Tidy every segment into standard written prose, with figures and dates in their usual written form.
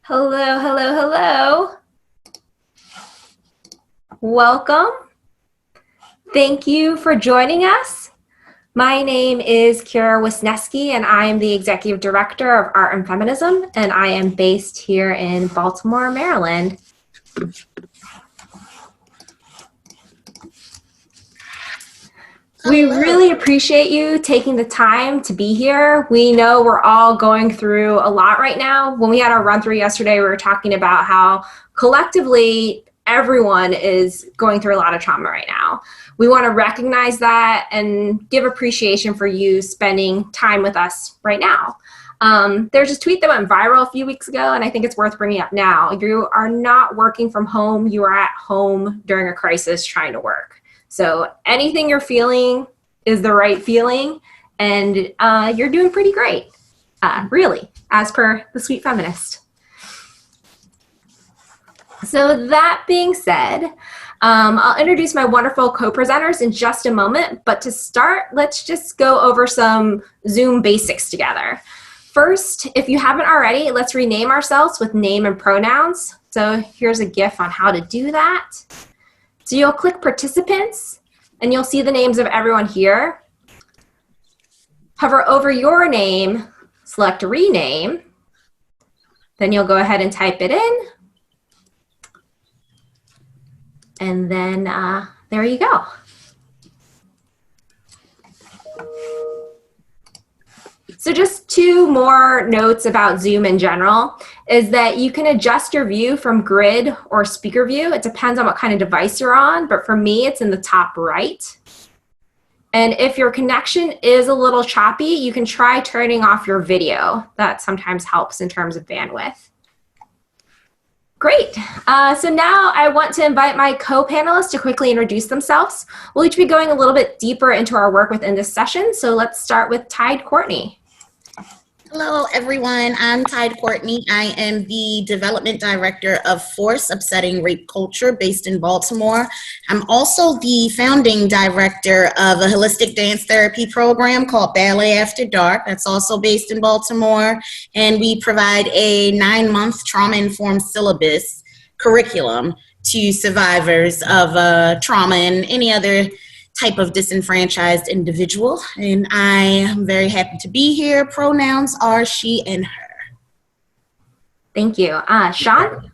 Hello, hello, hello. Welcome. Thank you for joining us. My name is Wisniewski, and I am the Executive Director of Art and Feminism, and I am based here in Baltimore, Maryland. We really appreciate you taking the time to be here. We know we're all going through a lot right now. When we had our run through yesterday, we were talking about how collectively everyone is going through a lot of trauma right now. We want to recognize that and give appreciation for you spending time with us right now. There's a tweet that went viral a few weeks ago, and I think it's worth bringing up now. You are not working from home. You are at home during a crisis trying to work. So anything you're feeling is the right feeling, and you're doing pretty great, really, as per the Sweet Feminist. So that being said, I'll introduce my wonderful co-presenters in just a moment, but to start, let's just go over some Zoom basics together. First, if you haven't already, let's rename ourselves with name and pronouns. So here's a GIF on how to do that. So you'll click participants and you'll see the names of everyone here. Hover over your name, select rename, then you'll go ahead and type it in. And then there you go. So just two more notes about Zoom in general is that you can adjust your view from grid or speaker view. It depends on what kind of device you're on, but for me, it's in the top right. And if your connection is a little choppy, you can try turning off your video. That sometimes helps in terms of bandwidth. Great. So now I want to invite my co-panelists to quickly introduce themselves. We'll each be going a little bit deeper into our work within this session. So let's start with Tyde-Courtney. Hello, everyone. I'm Tyde-Courtney. I am the Development Director of FORCE, Upsetting Rape Culture, based in Baltimore. I'm also the Founding Director of a holistic dance therapy program called Ballet After Dark. That's also based in Baltimore. And we provide a 9-month trauma-informed syllabus curriculum to survivors of trauma and any other type of disenfranchised individual, and I am very happy to be here. Pronouns are she and her. Thank you. Sean?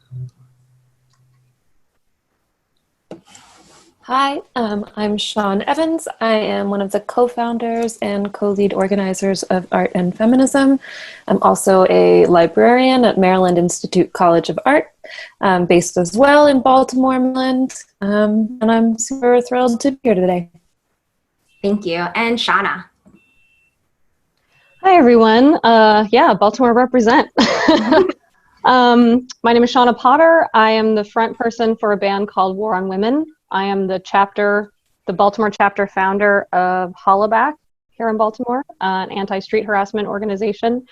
Hi, I'm Sean Evans. I am one of the co-founders and co-lead organizers of Art and Feminism. I'm also a librarian at Maryland Institute College of Art, based as well in Baltimore, Maryland, and I'm super thrilled to be here today. Thank you. And Shawna? Hi, everyone. Yeah, Baltimore represent. My name is Shawna Potter. I am the front person for a band called War on Women. I am the Baltimore chapter founder of Hollaback here in Baltimore, an anti-street harassment organization.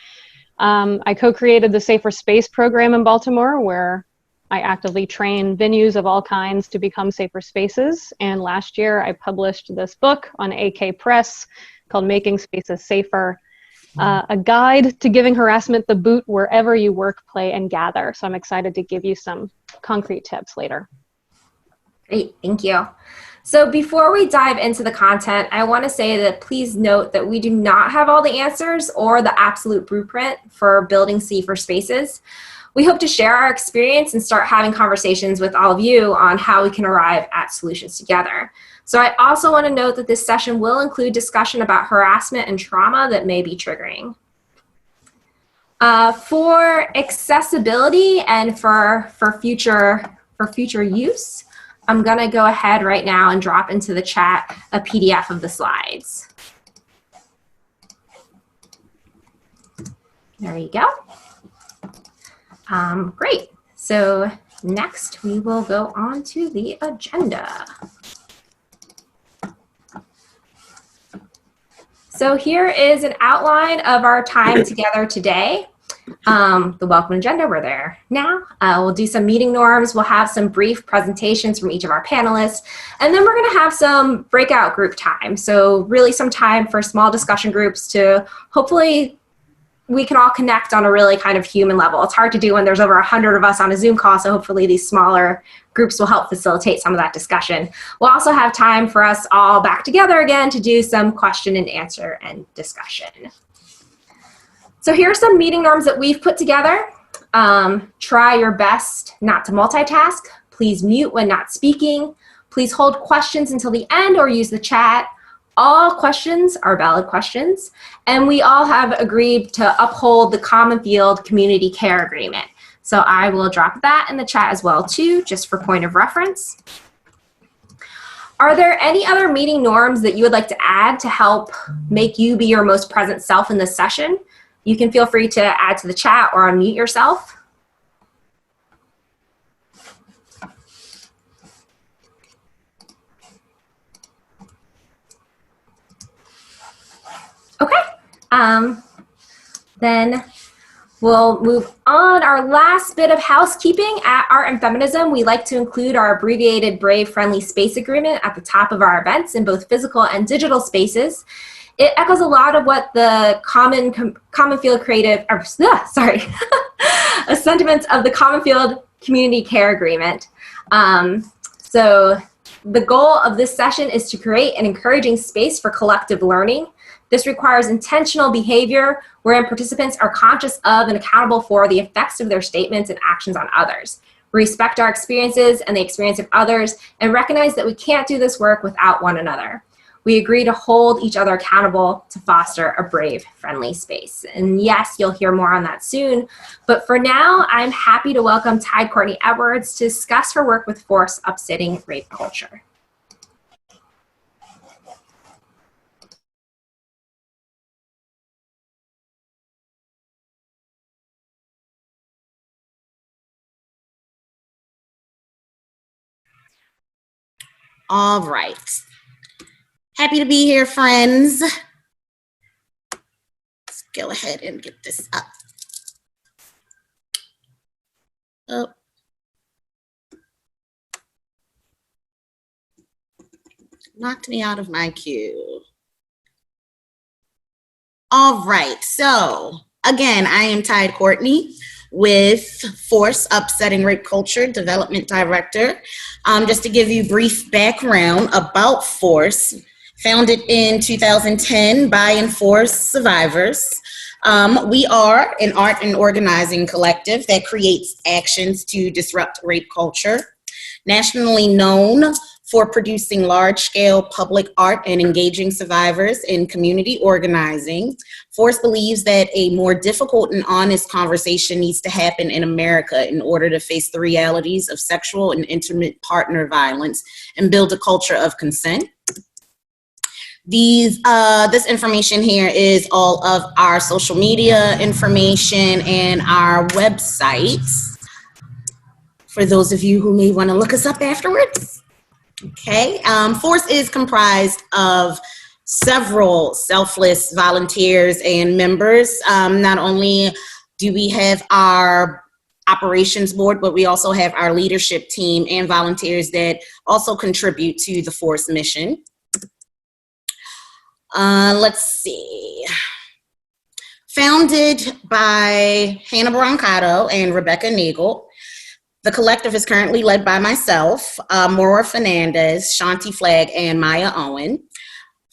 I co-created the Safer Space program in Baltimore, where I actively train venues of all kinds to become safer spaces. And last year, I published this book on AK Press called Making Spaces Safer, a guide to giving harassment the boot wherever you work, play, and gather. So I'm excited to give you some concrete tips later. Great, thank you. So before we dive into the content, I want to say that please note that we do not have all the answers or the absolute blueprint for building safer spaces. We hope to share our experience and start having conversations with all of you on how we can arrive at solutions together. So I also want to note that this session will include discussion about harassment and trauma that may be triggering. For accessibility and for future use, I'm going to go ahead right now and drop into the chat a PDF of the slides. There you go. Great. So next we will go on to the agenda. So here is an outline of our time together today. The welcome agenda, we're there now. We'll do some meeting norms. We'll have some brief presentations from each of our panelists. And then we're going to have some breakout group time. So really some time for small discussion groups to hopefully we can all connect on a really kind of human level. It's hard to do when there's over 100 of us on a Zoom call, so hopefully these smaller groups will help facilitate some of that discussion. We'll also have time for us all back together again to do some question and answer and discussion. So here are some meeting norms that we've put together. Try your best not to multitask. Please mute when not speaking. Please hold questions until the end or use the chat. All questions are valid questions. And we all have agreed to uphold the Common Field Community Care Agreement. So I will drop that in the chat as well too, just for point of reference. Are there any other meeting norms that you would like to add to help make you be your most present self in this session? You can feel free to add to the chat or unmute yourself. Okay, then we'll move on. Our last bit of housekeeping at Art and Feminism, we like to include our abbreviated Brave Friendly Space Agreement at the top of our events in both physical and digital spaces. It echoes a lot of what the Common Field Creative, a sentiments of the Common Field Community Care Agreement. So the goal of this session is to create an encouraging space for collective learning. This requires intentional behavior wherein participants are conscious of and accountable for the effects of their statements and actions on others. We respect our experiences and the experience of others and recognize that we can't do this work without one another. We agree to hold each other accountable to foster a brave, friendly space. And yes, you'll hear more on that soon. But for now, I'm happy to welcome Tyde-Courtney Edwards to discuss her work with FORCE upsetting rape culture. All right. Happy to be here, friends. Let's go ahead and get this up. Oh. Knocked me out of my queue. All right, so again, I am Tyde-Courtney with FORCE Upsetting Rape Culture, Development Director. Just to give you brief background about FORCE, founded in 2010 by and for survivors. We are an art and organizing collective that creates actions to disrupt rape culture. Nationally known for producing large-scale public art and engaging survivors in community organizing, FORCE believes that a more difficult and honest conversation needs to happen in America in order to face the realities of sexual and intimate partner violence and build a culture of consent. This information here is all of our social media information and our websites for those of you who may want to look us up afterwards. Okay, FORCE is comprised of several selfless volunteers and members. Not only do we have our operations board, but we also have our leadership team and volunteers that also contribute to the FORCE mission. Let's see. Founded by Hannah Brancato and Rebecca Nagel, the collective is currently led by myself, Maura Fernandez, Shanti Flagg, and Maya Owen.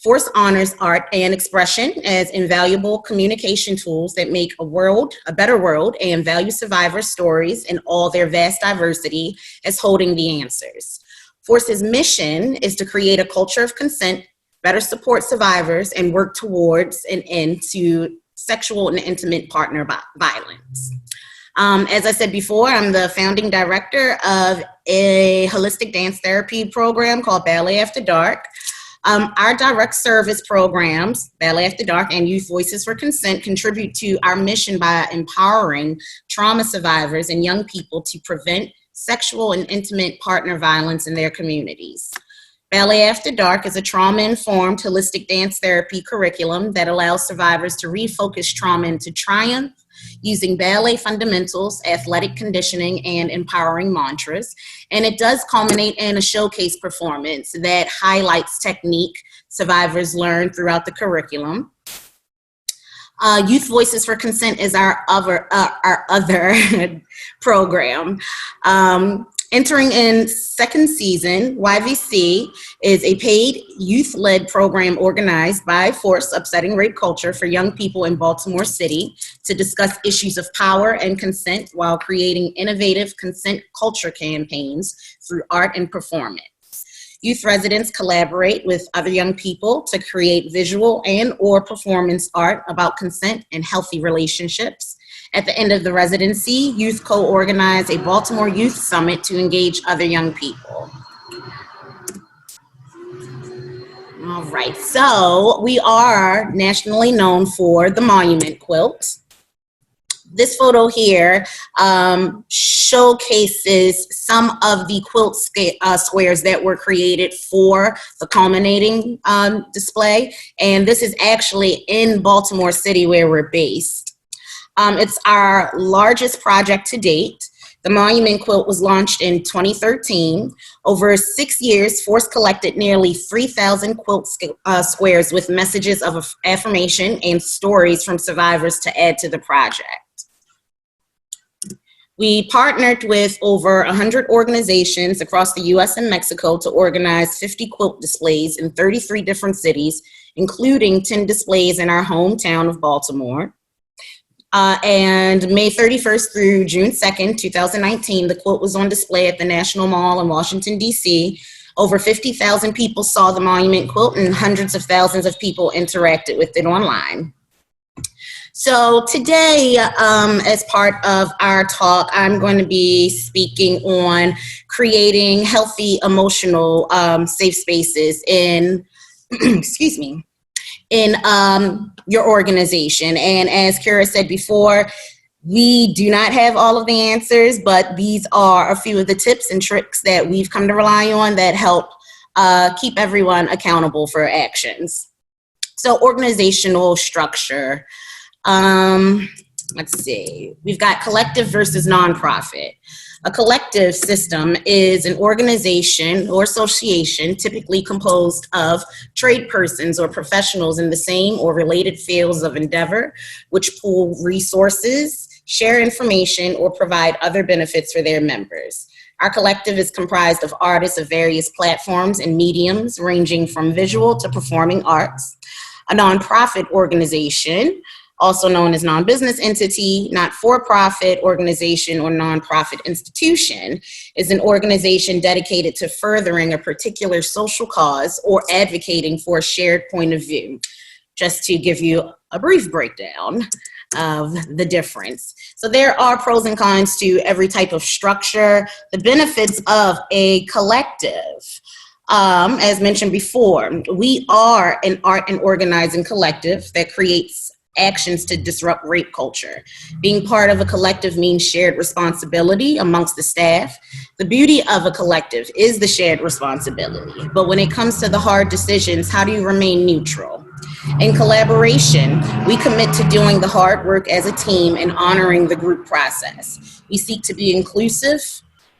FORCE honors art and expression as invaluable communication tools that make a better world and value survivor stories in all their vast diversity as holding the answers. FORCE's mission is to create a culture of consent, better support survivors, and work towards an end to sexual and intimate partner violence. As I said before, I'm the founding director of a holistic dance therapy program called Ballet After Dark. Our direct service programs, Ballet After Dark and Youth Voices for Consent, contribute to our mission by empowering trauma survivors and young people to prevent sexual and intimate partner violence in their communities. Ballet After Dark is a trauma-informed holistic dance therapy curriculum that allows survivors to refocus trauma into triumph using ballet fundamentals, athletic conditioning, and empowering mantras. And it does culminate in a showcase performance that highlights technique survivors learn throughout the curriculum. Youth Voices for Consent is our other program. Entering in second season, YVC is a paid youth-led program organized by Force Upsetting Rape Culture for young people in Baltimore City to discuss issues of power and consent while creating innovative consent culture campaigns through art and performance. Youth residents collaborate with other young people to create visual and/or performance art about consent and healthy relationships. At the end of the residency, youth co-organize a Baltimore Youth Summit to engage other young people. All right, so we are nationally known for the Monument Quilt. This photo here showcases some of the quilt squares that were created for the culminating display, and this is actually in Baltimore City where we're based. It's our largest project to date. The Monument Quilt was launched in 2013. Over 6 years, Force collected nearly 3,000 quilt squares with messages of affirmation and stories from survivors to add to the project. We partnered with over 100 organizations across the US and Mexico to organize 50 quilt displays in 33 different cities, including 10 displays in our hometown of Baltimore. And May 31st through June 2nd, 2019, the quilt was on display at the National Mall in Washington, D.C. Over 50,000 people saw the Monument Quilt and hundreds of thousands of people interacted with it online. So today, as part of our talk, I'm going to be speaking on creating healthy emotional safe spaces in, excuse me, in your organization. And as Kira said before, we do not have all of the answers, but these are a few of the tips and tricks that we've come to rely on that help keep everyone accountable for actions. So organizational structure. Let's see, we've got collective versus nonprofit. A collective system is an organization or association typically composed of trade persons or professionals in the same or related fields of endeavor, which pool resources, share information, or provide other benefits for their members. Our collective is comprised of artists of various platforms and mediums, ranging from visual to performing arts. A nonprofit organization, also known as non-business entity, not-for-profit organization, or nonprofit institution, is an organization dedicated to furthering a particular social cause or advocating for a shared point of view. Just to give you a brief breakdown of the difference. So there are pros and cons to every type of structure. The benefits of a collective. As mentioned before, we are an art and organizing collective that creates actions to disrupt rape culture. Being part of a collective means shared responsibility amongst the staff. The beauty of a collective is the shared responsibility, but when it comes to the hard decisions, how do you remain neutral? In collaboration, we commit to doing the hard work as a team and honoring the group process. We seek to be inclusive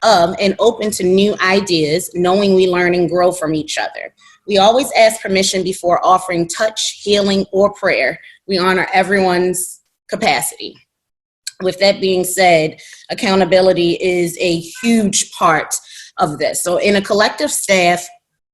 of and open to new ideas, knowing we learn and grow from each other. We always ask permission before offering touch, healing, or prayer. We honor everyone's capacity. With that being said, accountability is a huge part of this. So in a collective staff,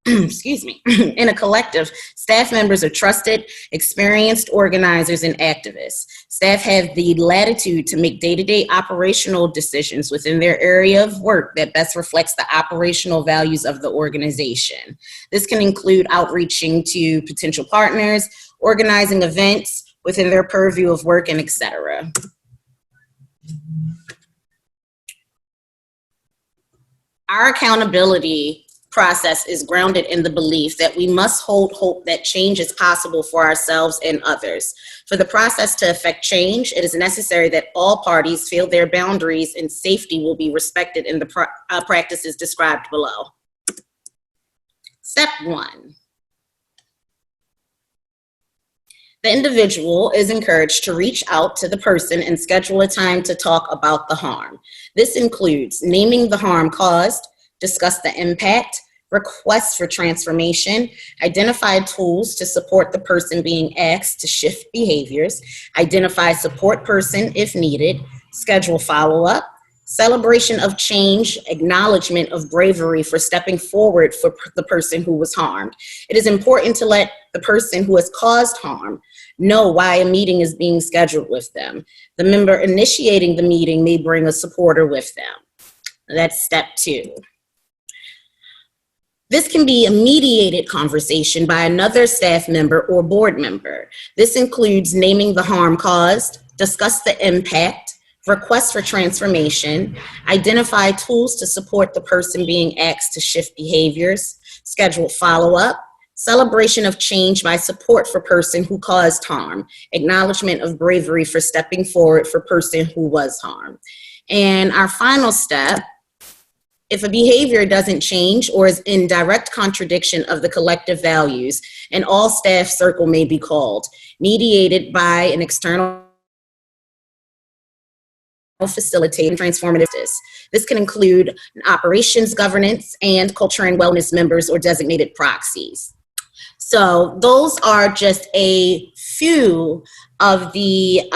excuse me, in a collective, staff members are trusted, experienced organizers and activists. Staff have the latitude to make day-to-day operational decisions within their area of work that best reflects the operational values of the organization. This can include outreaching to potential partners, organizing events within their purview of work, and etc. Our accountability process is grounded in the belief that we must hold hope that change is possible for ourselves and others. For the process to affect change, it is necessary that all parties feel their boundaries and safety will be respected in the practices described below. Step 1. The individual is encouraged to reach out to the person and schedule a time to talk about the harm. This includes naming the harm caused, discuss the impact, requests for transformation, identify tools to support the person being asked to shift behaviors, identify support person if needed, schedule follow-up, celebration of change, acknowledgement of bravery for stepping forward for the person who was harmed. It is important to let the person who has caused harm know why a meeting is being scheduled with them. The member initiating the meeting may bring a supporter with them. That's step 2. This can be a mediated conversation by another staff member or board member. This includes naming the harm caused, discuss the impact, request for transformation, identify tools to support the person being asked to shift behaviors, schedule follow-up, celebration of change by support for person who caused harm, acknowledgement of bravery for stepping forward for person who was harmed. And our final step, if a behavior doesn't change or is in direct contradiction of the collective values, an all-staff circle may be called, mediated by an external facilitating transformative justice. This can include operations, governance, and culture and wellness members or designated proxies. So those are just a few of the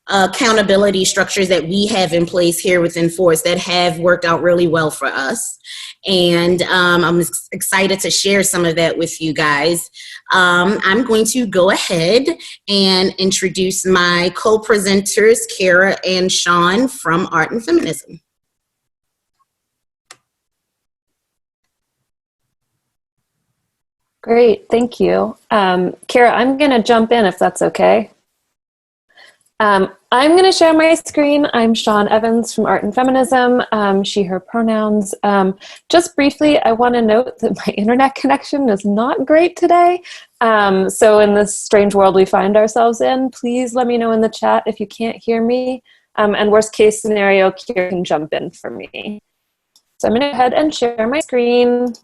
accountability structures that we have in place here within FORCE that have worked out really well for us. And I'm excited to share some of that with you guys. I'm going to go ahead and introduce my co-presenters, Kara and Sean from Art and Feminism. Great, thank you. Kara, I'm going to jump in if that's okay. I'm going to share my screen. I'm Shawna Evans from Art and Feminism, she, her pronouns. Just briefly, I want to note that my internet connection is not great today. So in this strange world we find ourselves in, please let me know in the chat if you can't hear me. And worst case scenario, Kira can jump in for me. So I'm going to go ahead and share my screen.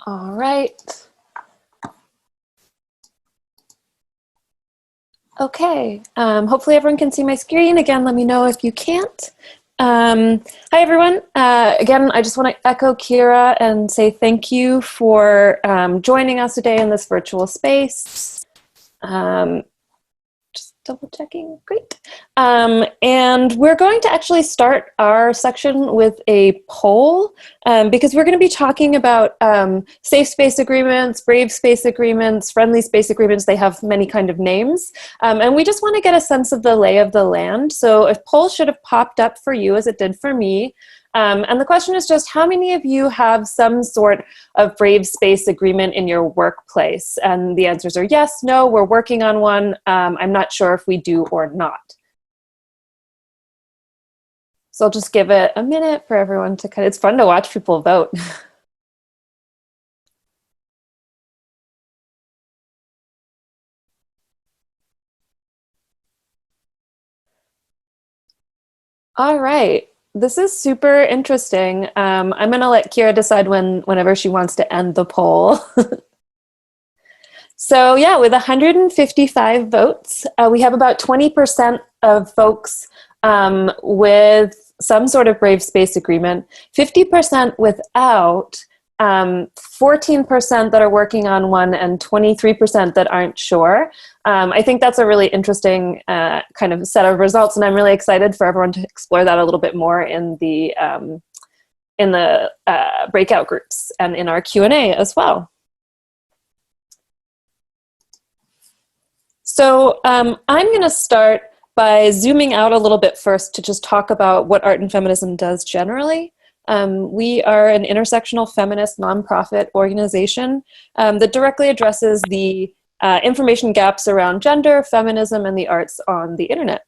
All right. Okay, hopefully everyone can see my screen. Again, let me know if you can't. Hi everyone. Again, I just want to echo Kira and say thank you for joining us today in this virtual space. Just double checking, great. And we're going to actually start our section with a poll because we're going to be talking about safe space agreements, brave space agreements, friendly space agreements. They have many kind of names. And we just want to get a sense of the lay of the land. So a poll should have popped up for you as it did for me. And the question is just how many of you have some sort of brave space agreement in your workplace? And the answers are yes, no, we're working on one. I'm not sure if we do or not. So I'll just give it a minute for everyone to it's fun to watch people vote. All right. This is super interesting. I'm going to let Kira decide whenever she wants to end the poll. So yeah, with 155 votes, we have about 20% of folks with some sort of brave space agreement, 50% without, 14% that are working on one, and 23% that aren't sure. I think that's a really interesting kind of set of results, and I'm really excited for everyone to explore that a little bit more in the breakout groups and in our Q&A as well. So I'm going to start by zooming out a little bit first to just talk about what Art and Feminism does generally. We are an intersectional feminist nonprofit organization that directly addresses the information gaps around gender, feminism, and the arts on the internet.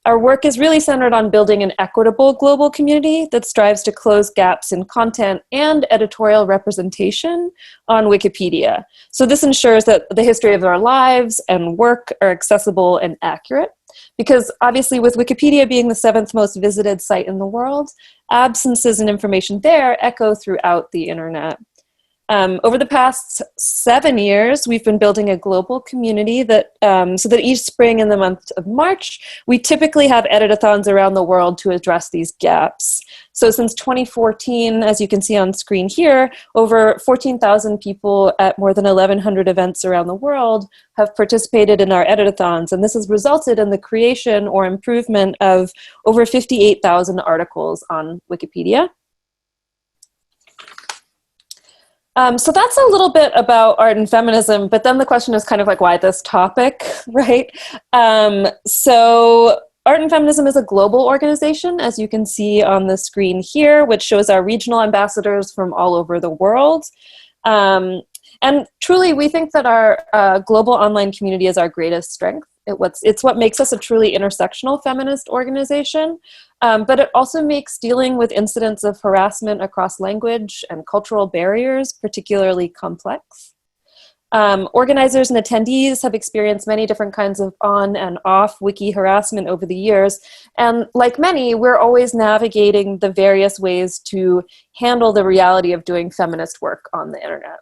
Our work is really centered on building an equitable global community that strives to close gaps in content and editorial representation on Wikipedia. So this ensures that the history of our lives and work are accessible and accurate. Because obviously with Wikipedia being the 7th most visited site in the world, absences in information there echo throughout the internet. Over the past 7 years, we've been building a global community that, so that each spring in the month of March, we typically have edit-a-thons around the world to address these gaps. So since 2014, as you can see on screen here, over 14,000 people at more than 1,100 events around the world have participated in our edit-a-thons, and this has resulted in the creation or improvement of over 58,000 articles on Wikipedia. So that's a little bit about art and feminism, but then the question is kind of like, why this topic, right? So Art and Feminism is a global organization, as you can see on the screen here, which shows our regional ambassadors from all over the world. And truly, we think that our global online community is our greatest strength. It's what makes us a truly intersectional feminist organization, but it also makes dealing with incidents of harassment across language and cultural barriers particularly complex. Organizers and attendees have experienced many different kinds of on and off wiki harassment over the years, and like many, we're always navigating the various ways to handle the reality of doing feminist work on the internet.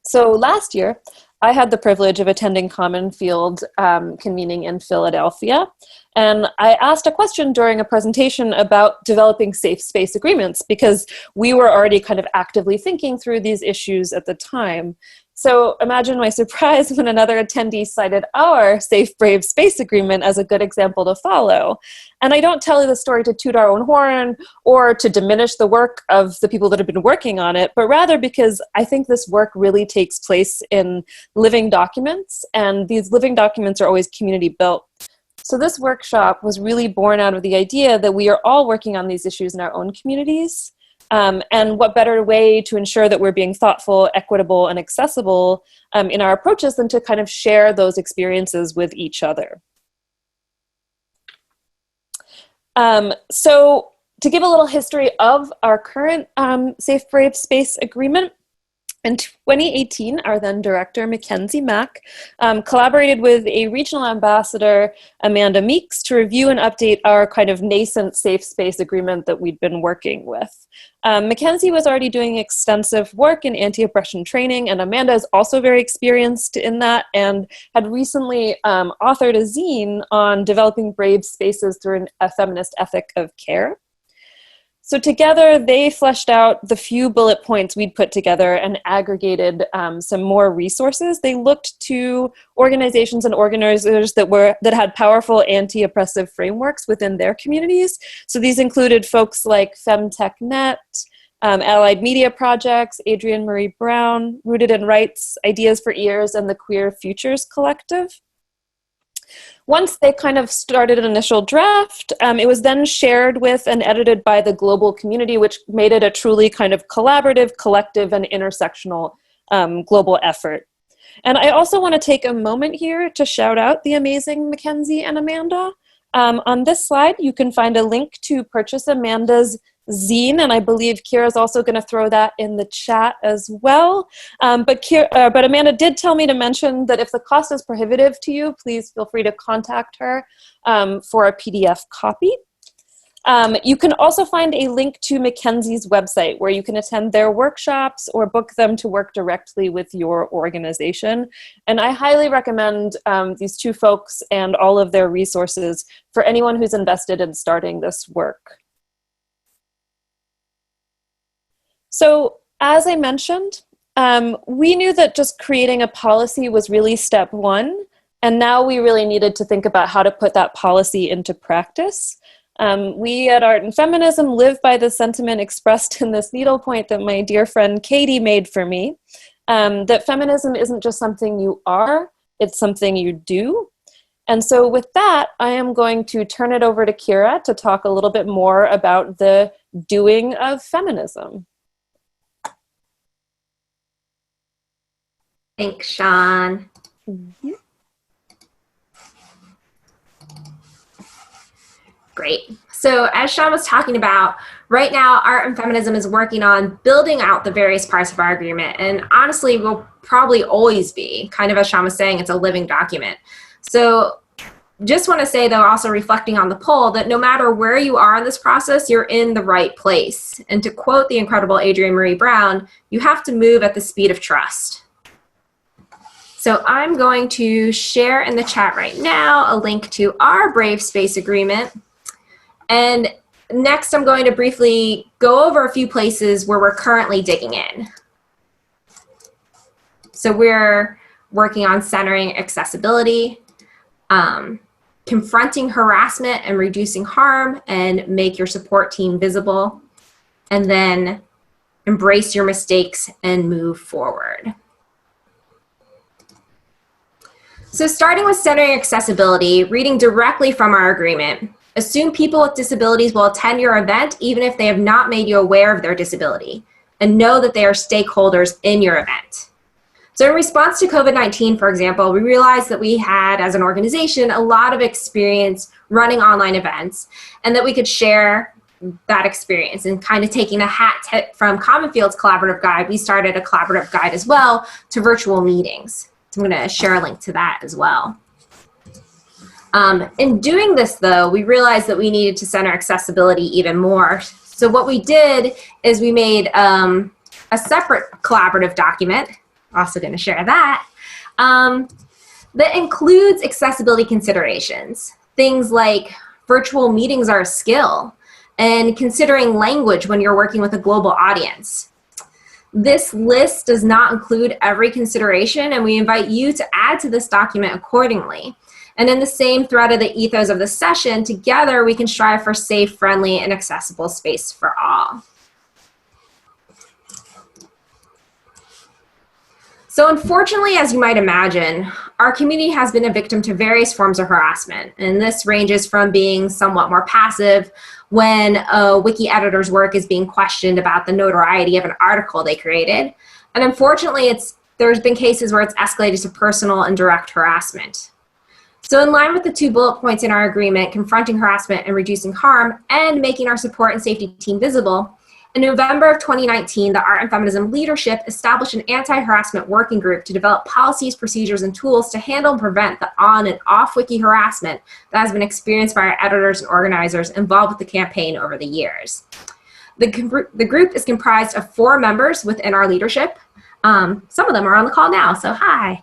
So last year, I had the privilege of attending Common Field Convening in Philadelphia, and I asked a question during a presentation about developing safe space agreements because we were already kind of actively thinking through these issues at the time. So imagine my surprise when another attendee cited our Safe Brave Space Agreement as a good example to follow. And I don't tell you the story to toot our own horn or to diminish the work of the people that have been working on it, but rather because I think this work really takes place in living documents, and these living documents are always community built. So this workshop was really born out of the idea that we are all working on these issues in our own communities. And what better way to ensure that we're being thoughtful, equitable, and accessible in our approaches than to kind of share those experiences with each other. So to give a little history of our current Safe Brave Space Agreement, in 2018, our then director, Mackenzie Mack, collaborated with a regional ambassador, Amanda Meeks, to review and update our kind of nascent safe space agreement that we'd been working with. Mackenzie was already doing extensive work in anti-oppression training, and Amanda is also very experienced in that and had recently authored a zine on developing brave spaces through a feminist ethic of care. So together, they fleshed out the few bullet points we'd put together and aggregated some more resources. They looked to organizations and organizers that had powerful anti-oppressive frameworks within their communities. So these included folks like FemTechNet, Allied Media Projects, Adrienne Marie Brown, Rooted in Rights, Ideas for Ears, and the Queer Futures Collective. Once they kind of started an initial draft, it was then shared with and edited by the global community, which made it a truly kind of collaborative, collective, and intersectional global effort. And I also want to take a moment here to shout out the amazing Mackenzie and Amanda. On this slide, you can find a link to purchase Amanda's zine, and I believe Kira's also going to throw that in the chat as well. But Amanda did tell me to mention that if the cost is prohibitive to you, please feel free to contact her for a PDF copy. You can also find a link to Mackenzie's website where you can attend their workshops or book them to work directly with your organization. And I highly recommend these two folks and all of their resources for anyone who's invested in starting this work. So as I mentioned, we knew that just creating a policy was really step one, and now we really needed to think about how to put that policy into practice. We at Art and Feminism live by the sentiment expressed in this needlepoint that my dear friend Katie made for me, that feminism isn't just something you are, it's something you do. And so with that, I am going to turn it over to Kira to talk a little bit more about the doing of feminism. Thanks, Sean. Mm-hmm. Great. So as Sean was talking about, right now, Art and Feminism is working on building out the various parts of our agreement. And honestly, will probably always be, kind of as Sean was saying, it's a living document. So just want to say, though, also reflecting on the poll, that no matter where you are in this process, you're in the right place. And to quote the incredible Adrienne Marie Brown, you have to move at the speed of trust. So I'm going to share in the chat right now a link to our Brave Space agreement. And next, I'm going to briefly go over a few places where we're currently digging in. So we're working on centering accessibility, confronting harassment and reducing harm, and make your support team visible, and then embrace your mistakes and move forward. So starting with centering accessibility, reading directly from our agreement, assume people with disabilities will attend your event even if they have not made you aware of their disability, and know that they are stakeholders in your event. So in response to COVID-19, for example, we realized that we had, as an organization, a lot of experience running online events, and that we could share that experience. And kind of taking a hat tip from Common Field's collaborative guide, we started a collaborative guide as well to virtual meetings. So I'm going to share a link to that as well. In doing this, though, we realized that we needed to center accessibility even more. So what we did is we made a separate collaborative document, also going to share that, that includes accessibility considerations. Things like virtual meetings are a skill, and considering language when you're working with a global audience. This list does not include every consideration, and we invite you to add to this document accordingly. And in the same thread of the ethos of the session, together we can strive for safe, friendly, and accessible space for all. So unfortunately, as you might imagine, our community has been a victim to various forms of harassment. And this ranges from being somewhat more passive when a wiki editor's work is being questioned about the notoriety of an article they created. And unfortunately, there's been cases where it's escalated to personal and direct harassment. So in line with the 2 bullet points in our agreement, confronting harassment and reducing harm, and making our support and safety team visible, in November of 2019, the Art and Feminism leadership established an anti-harassment working group to develop policies, procedures, and tools to handle and prevent the on and off wiki harassment that has been experienced by our editors and organizers involved with the campaign over the years. The group is comprised of 4 members within our leadership. Some of them are on the call now, so hi.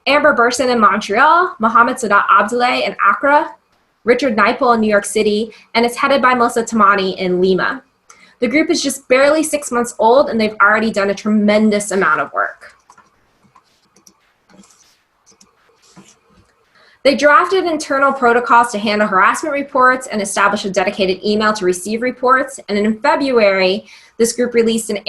Amber Burson in Montreal, Mohammed Sadat Abdoulaye in Accra, Richard Naipaul in New York City, and it's headed by Melissa Tamani in Lima. The group is just barely 6 months old, and they've already done a tremendous amount of work. They drafted internal protocols to handle harassment reports and established a dedicated email to receive reports. And in February, this group released the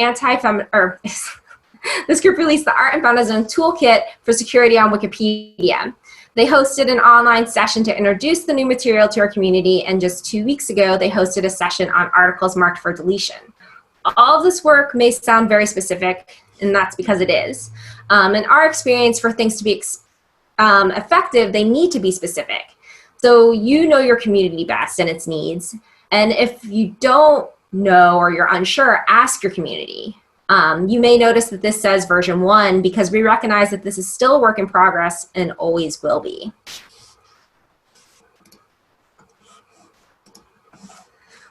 Art and Feminism Toolkit for Security on Wikipedia. They hosted an online session to introduce the new material to our community, and just 2 weeks ago, they hosted a session on articles marked for deletion. All of this work may sound very specific, and that's because it is. In our experience, for things to be effective, they need to be specific. So you know your community best and its needs. And if you don't know or you're unsure, ask your community. You may notice that this says version 1 because we recognize that this is still a work in progress and always will be.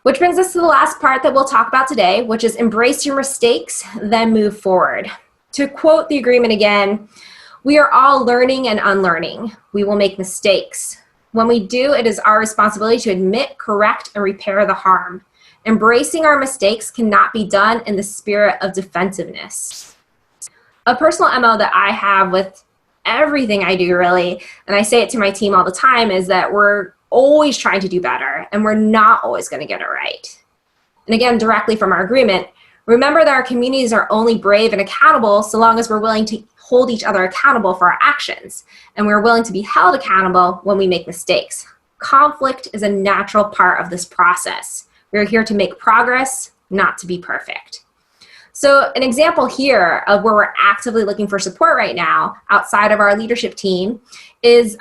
Which brings us to the last part that we'll talk about today, which is embrace your mistakes, then move forward. To quote the agreement again, we are all learning and unlearning. We will make mistakes. When we do, it is our responsibility to admit, correct, and repair the harm. Embracing our mistakes cannot be done in the spirit of defensiveness. A personal MO that I have with everything I do, really, and I say it to my team all the time, is that we're always trying to do better, and we're not always going to get it right. And again, directly from our agreement, remember that our communities are only brave and accountable so long as we're willing to hold each other accountable for our actions, and we're willing to be held accountable when we make mistakes. Conflict is a natural part of this process. We're here to make progress, not to be perfect. So an example here of where we're actively looking for support right now outside of our leadership team is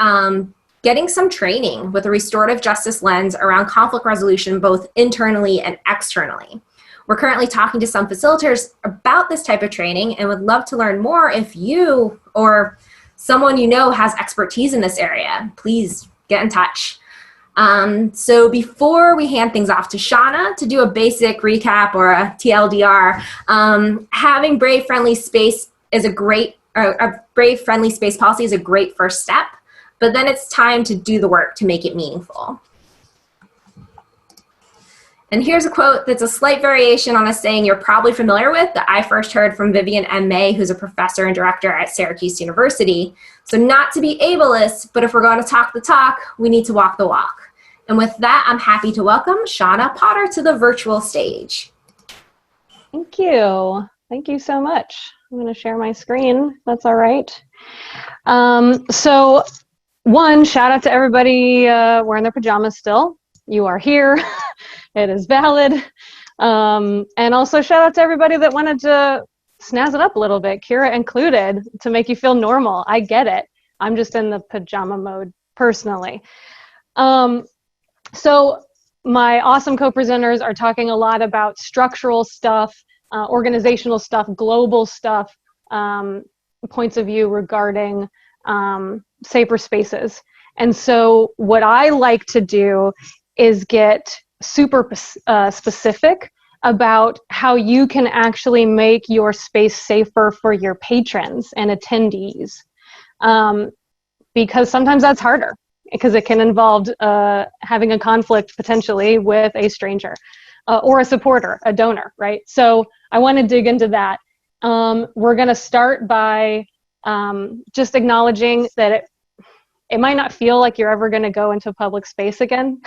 getting some training with a restorative justice lens around conflict resolution, both internally and externally. We're currently talking to some facilitators about this type of training and would love to learn more. If you or someone you know has expertise in this area, please get in touch. So before we hand things off to Shawna to do a basic recap or a TLDR, having Brave Friendly Space is a Brave Friendly Space policy is a great first step, but then it's time to do the work to make it meaningful. And here's a quote that's a slight variation on a saying you're probably familiar with that I first heard from Vivian M. May, who's a professor and director at Syracuse University. So not to be ableist, but if we're going to talk the talk, we need to walk the walk. And with that, I'm happy to welcome Shawna Potter to the virtual stage. Thank you. Thank you so much. I'm going to share my screen, if that's all right. So one, shout out to everybody wearing their pajamas still. You are here. It is valid. And also shout out to everybody that wanted to snazz it up a little bit, Kira included, to make you feel normal. I get it. I'm just in the pajama mode personally. So my awesome co-presenters are talking a lot about structural stuff, organizational stuff, global stuff, points of view regarding safer spaces. And so what I like to do is get super specific about how you can actually make your space safer for your patrons and attendees. Because sometimes that's harder, because it can involve having a conflict potentially with a stranger or a supporter, a donor, right? So I want to dig into that. We're going to start by just acknowledging that it might not feel like you're ever going to go into public space again,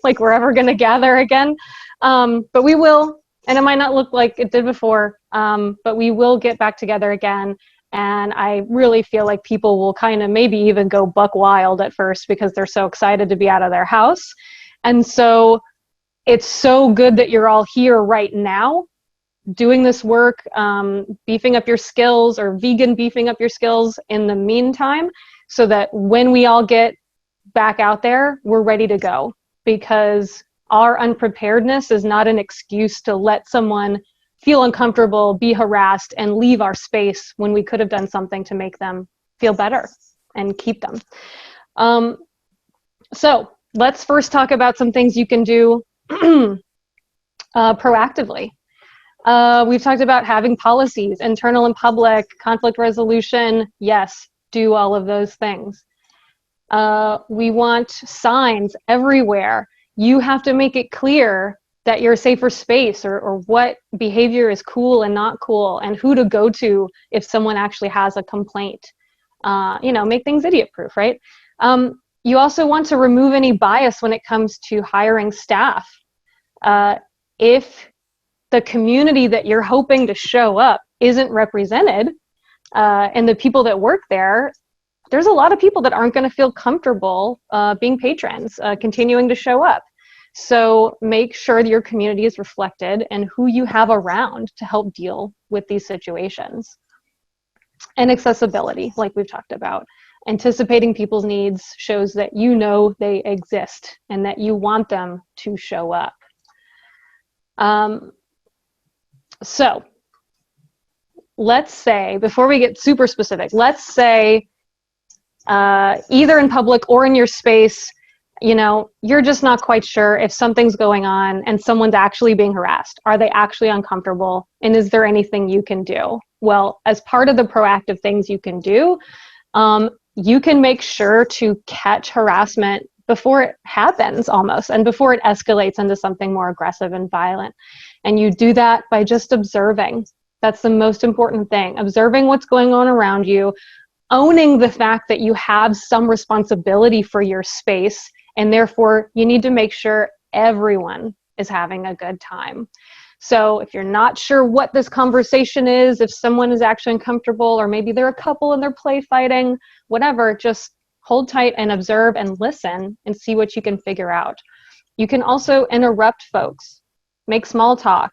like we're ever going to gather again, but we will, and it might not look like it did before, but we will get back together again. And I really feel like people will kind of maybe even go buck wild at first because they're so excited to be out of their house. And so it's so good that you're all here right now doing this work, beefing up your skills, or vegan beefing up your skills in the meantime, so that when we all get back out there, we're ready to go. Because our unpreparedness is not an excuse to let someone feel uncomfortable, be harassed, and leave our space when we could have done something to make them feel better and keep them. So let's first talk about some things you can do proactively. We've talked about having policies, internal and public, conflict resolution. Yes, do all of those things. We want signs everywhere. You have to make it clear that you're a safer space, or what behavior is cool and not cool, and who to go to if someone actually has a complaint. Make things idiot-proof, right? You also want to remove any bias when it comes to hiring staff. If the community that you're hoping to show up isn't represented, and the people that work there, there's a lot of people that aren't going to feel comfortable being patrons, continuing to show up. So make sure that your community is reflected and who you have around to help deal with these situations. And accessibility, like we've talked about. Anticipating people's needs shows that you know they exist and that you want them to show up. So let's say, before we get super specific, let's say either in public or in your space, you're just not quite sure if something's going on and someone's actually being harassed. Are they actually uncomfortable? And is there anything you can do? Well, as part of the proactive things you can do, you can make sure to catch harassment before it happens almost, and before it escalates into something more aggressive and violent. And you do that by just observing. That's the most important thing. Observing what's going on around you, owning the fact that you have some responsibility for your space, and therefore you need to make sure everyone is having a good time. So if you're not sure what this conversation is, if someone is actually uncomfortable, or maybe they're a couple and they're play fighting, whatever, just hold tight and observe and listen and see what you can figure out. You can also interrupt folks, make small talk,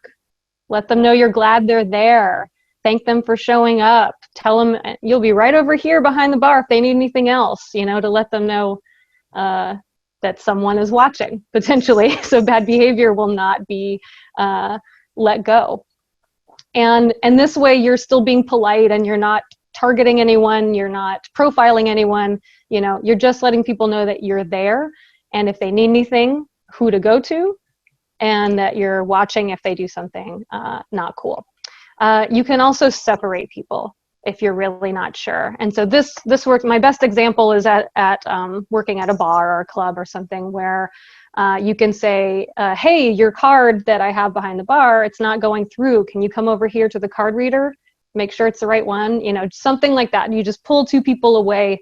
let them know you're glad they're there, thank them for showing up, tell them you'll be right over here behind the bar if they need anything else, to let them know that someone is watching, potentially, so bad behavior will not be let go. And this way you're still being polite and you're not targeting anyone, you're not profiling anyone, You're just letting people know that you're there, and if they need anything, who to go to, and that you're watching if they do something not cool. You can also separate people if you're really not sure. And so this works. My best example is at working at a bar or a club or something where you can say, hey, your card that I have behind the bar, it's not going through. Can you come over here to the card reader? Make sure it's the right one, something like that. And you just pull two people away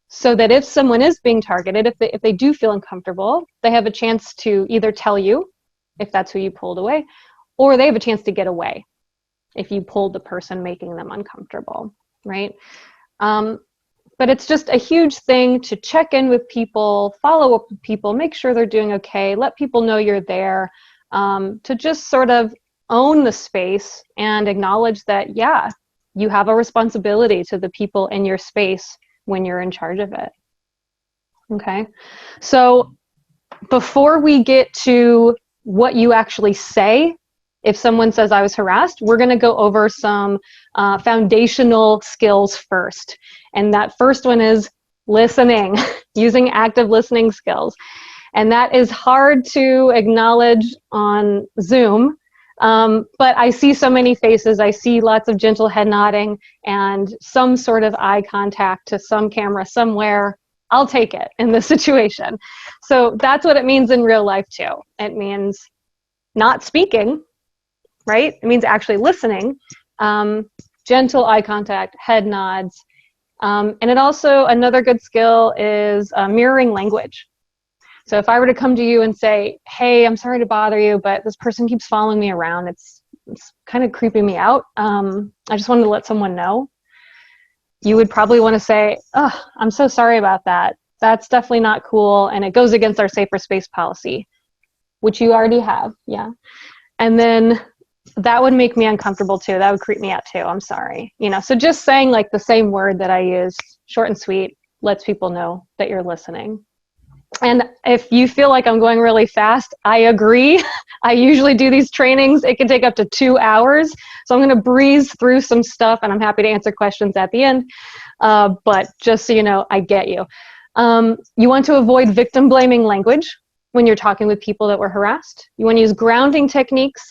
so that if someone is being targeted, if they do feel uncomfortable, they have a chance to either tell you if that's who you pulled away, or they have a chance to get away if you pulled the person making them uncomfortable, right? But it's just a huge thing to check in with people, follow up with people, make sure they're doing okay, let people know you're there, to just sort of own the space and acknowledge that, yeah, you have a responsibility to the people in your space when you're in charge of it. Okay, so before we get to what you actually say, if someone says I was harassed, we're going to go over some foundational skills first. And that first one is listening, using active listening skills. And that is hard to acknowledge on Zoom. But I see so many faces. I see lots of gentle head nodding and some sort of eye contact to some camera somewhere. I'll take it in this situation. So that's what it means in real life too. It means not speaking, right? It means actually listening, gentle eye contact, head nods. And it also, another good skill is mirroring language. So if I were to come to you and say, hey, I'm sorry to bother you, but this person keeps following me around. It's kind of creeping me out. I just wanted to let someone know. You would probably want to say, oh, I'm so sorry about that. That's definitely not cool. And it goes against our safer space policy, which you already have. Yeah. And then that would make me uncomfortable too. That would creep me out too. I'm sorry. So just saying like the same word that I use, short and sweet, lets people know that you're listening. And if you feel like I'm going really fast, I agree. I usually do these trainings. It can take up to 2 hours. So I'm going to breeze through some stuff, and I'm happy to answer questions at the end. But just so you know, I get you. You want to avoid victim blaming language when you're talking with people that were harassed. You want to use grounding techniques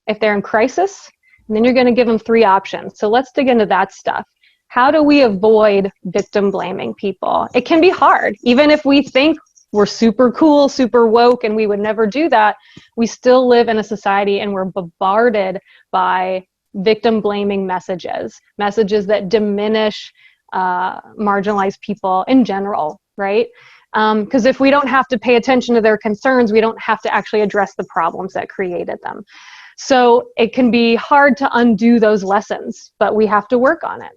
if they're in crisis. And then you're going to give them 3 options. So let's dig into that stuff. How do we avoid victim blaming people? It can be hard. Even if we think we're super cool, super woke, and we would never do that, we still live in a society and we're bombarded by victim blaming messages that diminish marginalized people in general, right? Because if we don't have to pay attention to their concerns, we don't have to actually address the problems that created them. So it can be hard to undo those lessons, but we have to work on it.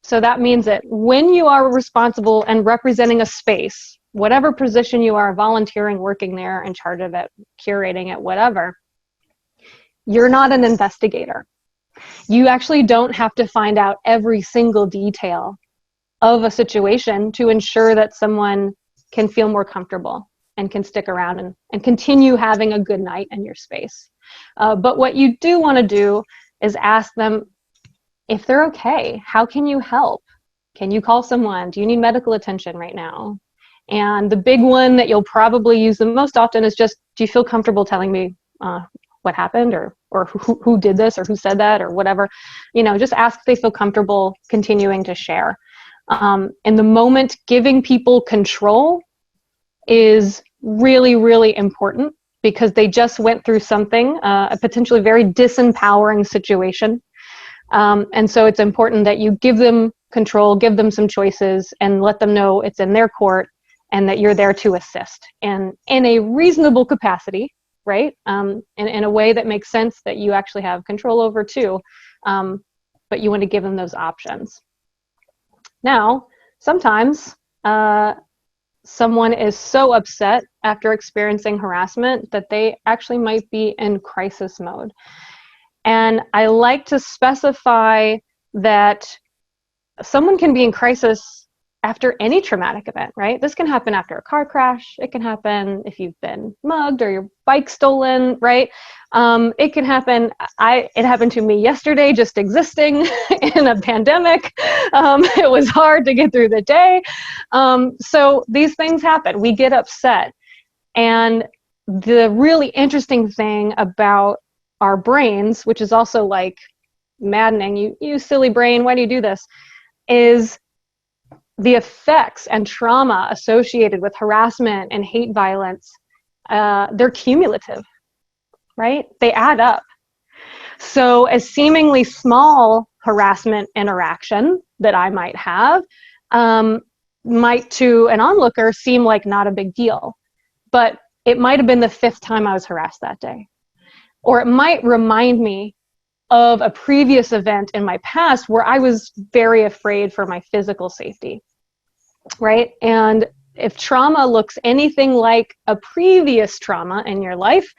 So that means that when you are responsible and representing a space, whatever position you are, volunteering, working there, in charge of it, curating it, whatever, you're not an investigator. You actually don't have to find out every single detail of a situation to ensure that someone can feel more comfortable and can stick around and continue having a good night in your space. But what you do want to do is ask them if they're okay. How can you help? Can you call someone? Do you need medical attention right now? And the big one that you'll probably use the most often is just, do you feel comfortable telling me what happened, or who did this, or who said that, or whatever? Just ask if they feel comfortable continuing to share. In the moment, giving people control is really, really important because they just went through something, a potentially very disempowering situation. And so it's important that you give them control, give them some choices, and let them know it's in their court and that you're there to assist. And in a reasonable capacity, right? In a way that makes sense that you actually have control over too. But you want to give them those options. Now, sometimes someone is so upset after experiencing harassment that they actually might be in crisis mode. And I like to specify that someone can be in crisis after any traumatic event, right? This can happen after a car crash. It can happen if you've been mugged or your bike stolen, right? It can happen. It happened to me yesterday, just existing in a pandemic. It was hard to get through the day. So these things happen. We get upset. And the really interesting thing about our brains, which is also like maddening, you silly brain, why do you do this? Is the effects and trauma associated with harassment and hate violence, they're cumulative, right? They add up. So a seemingly small harassment interaction that I might have might to an onlooker seem like not a big deal, but it might have been the 5th time I was harassed that day. Or it might remind me of a previous event in my past where I was very afraid for my physical safety, right? And if trauma looks anything like a previous trauma in your life,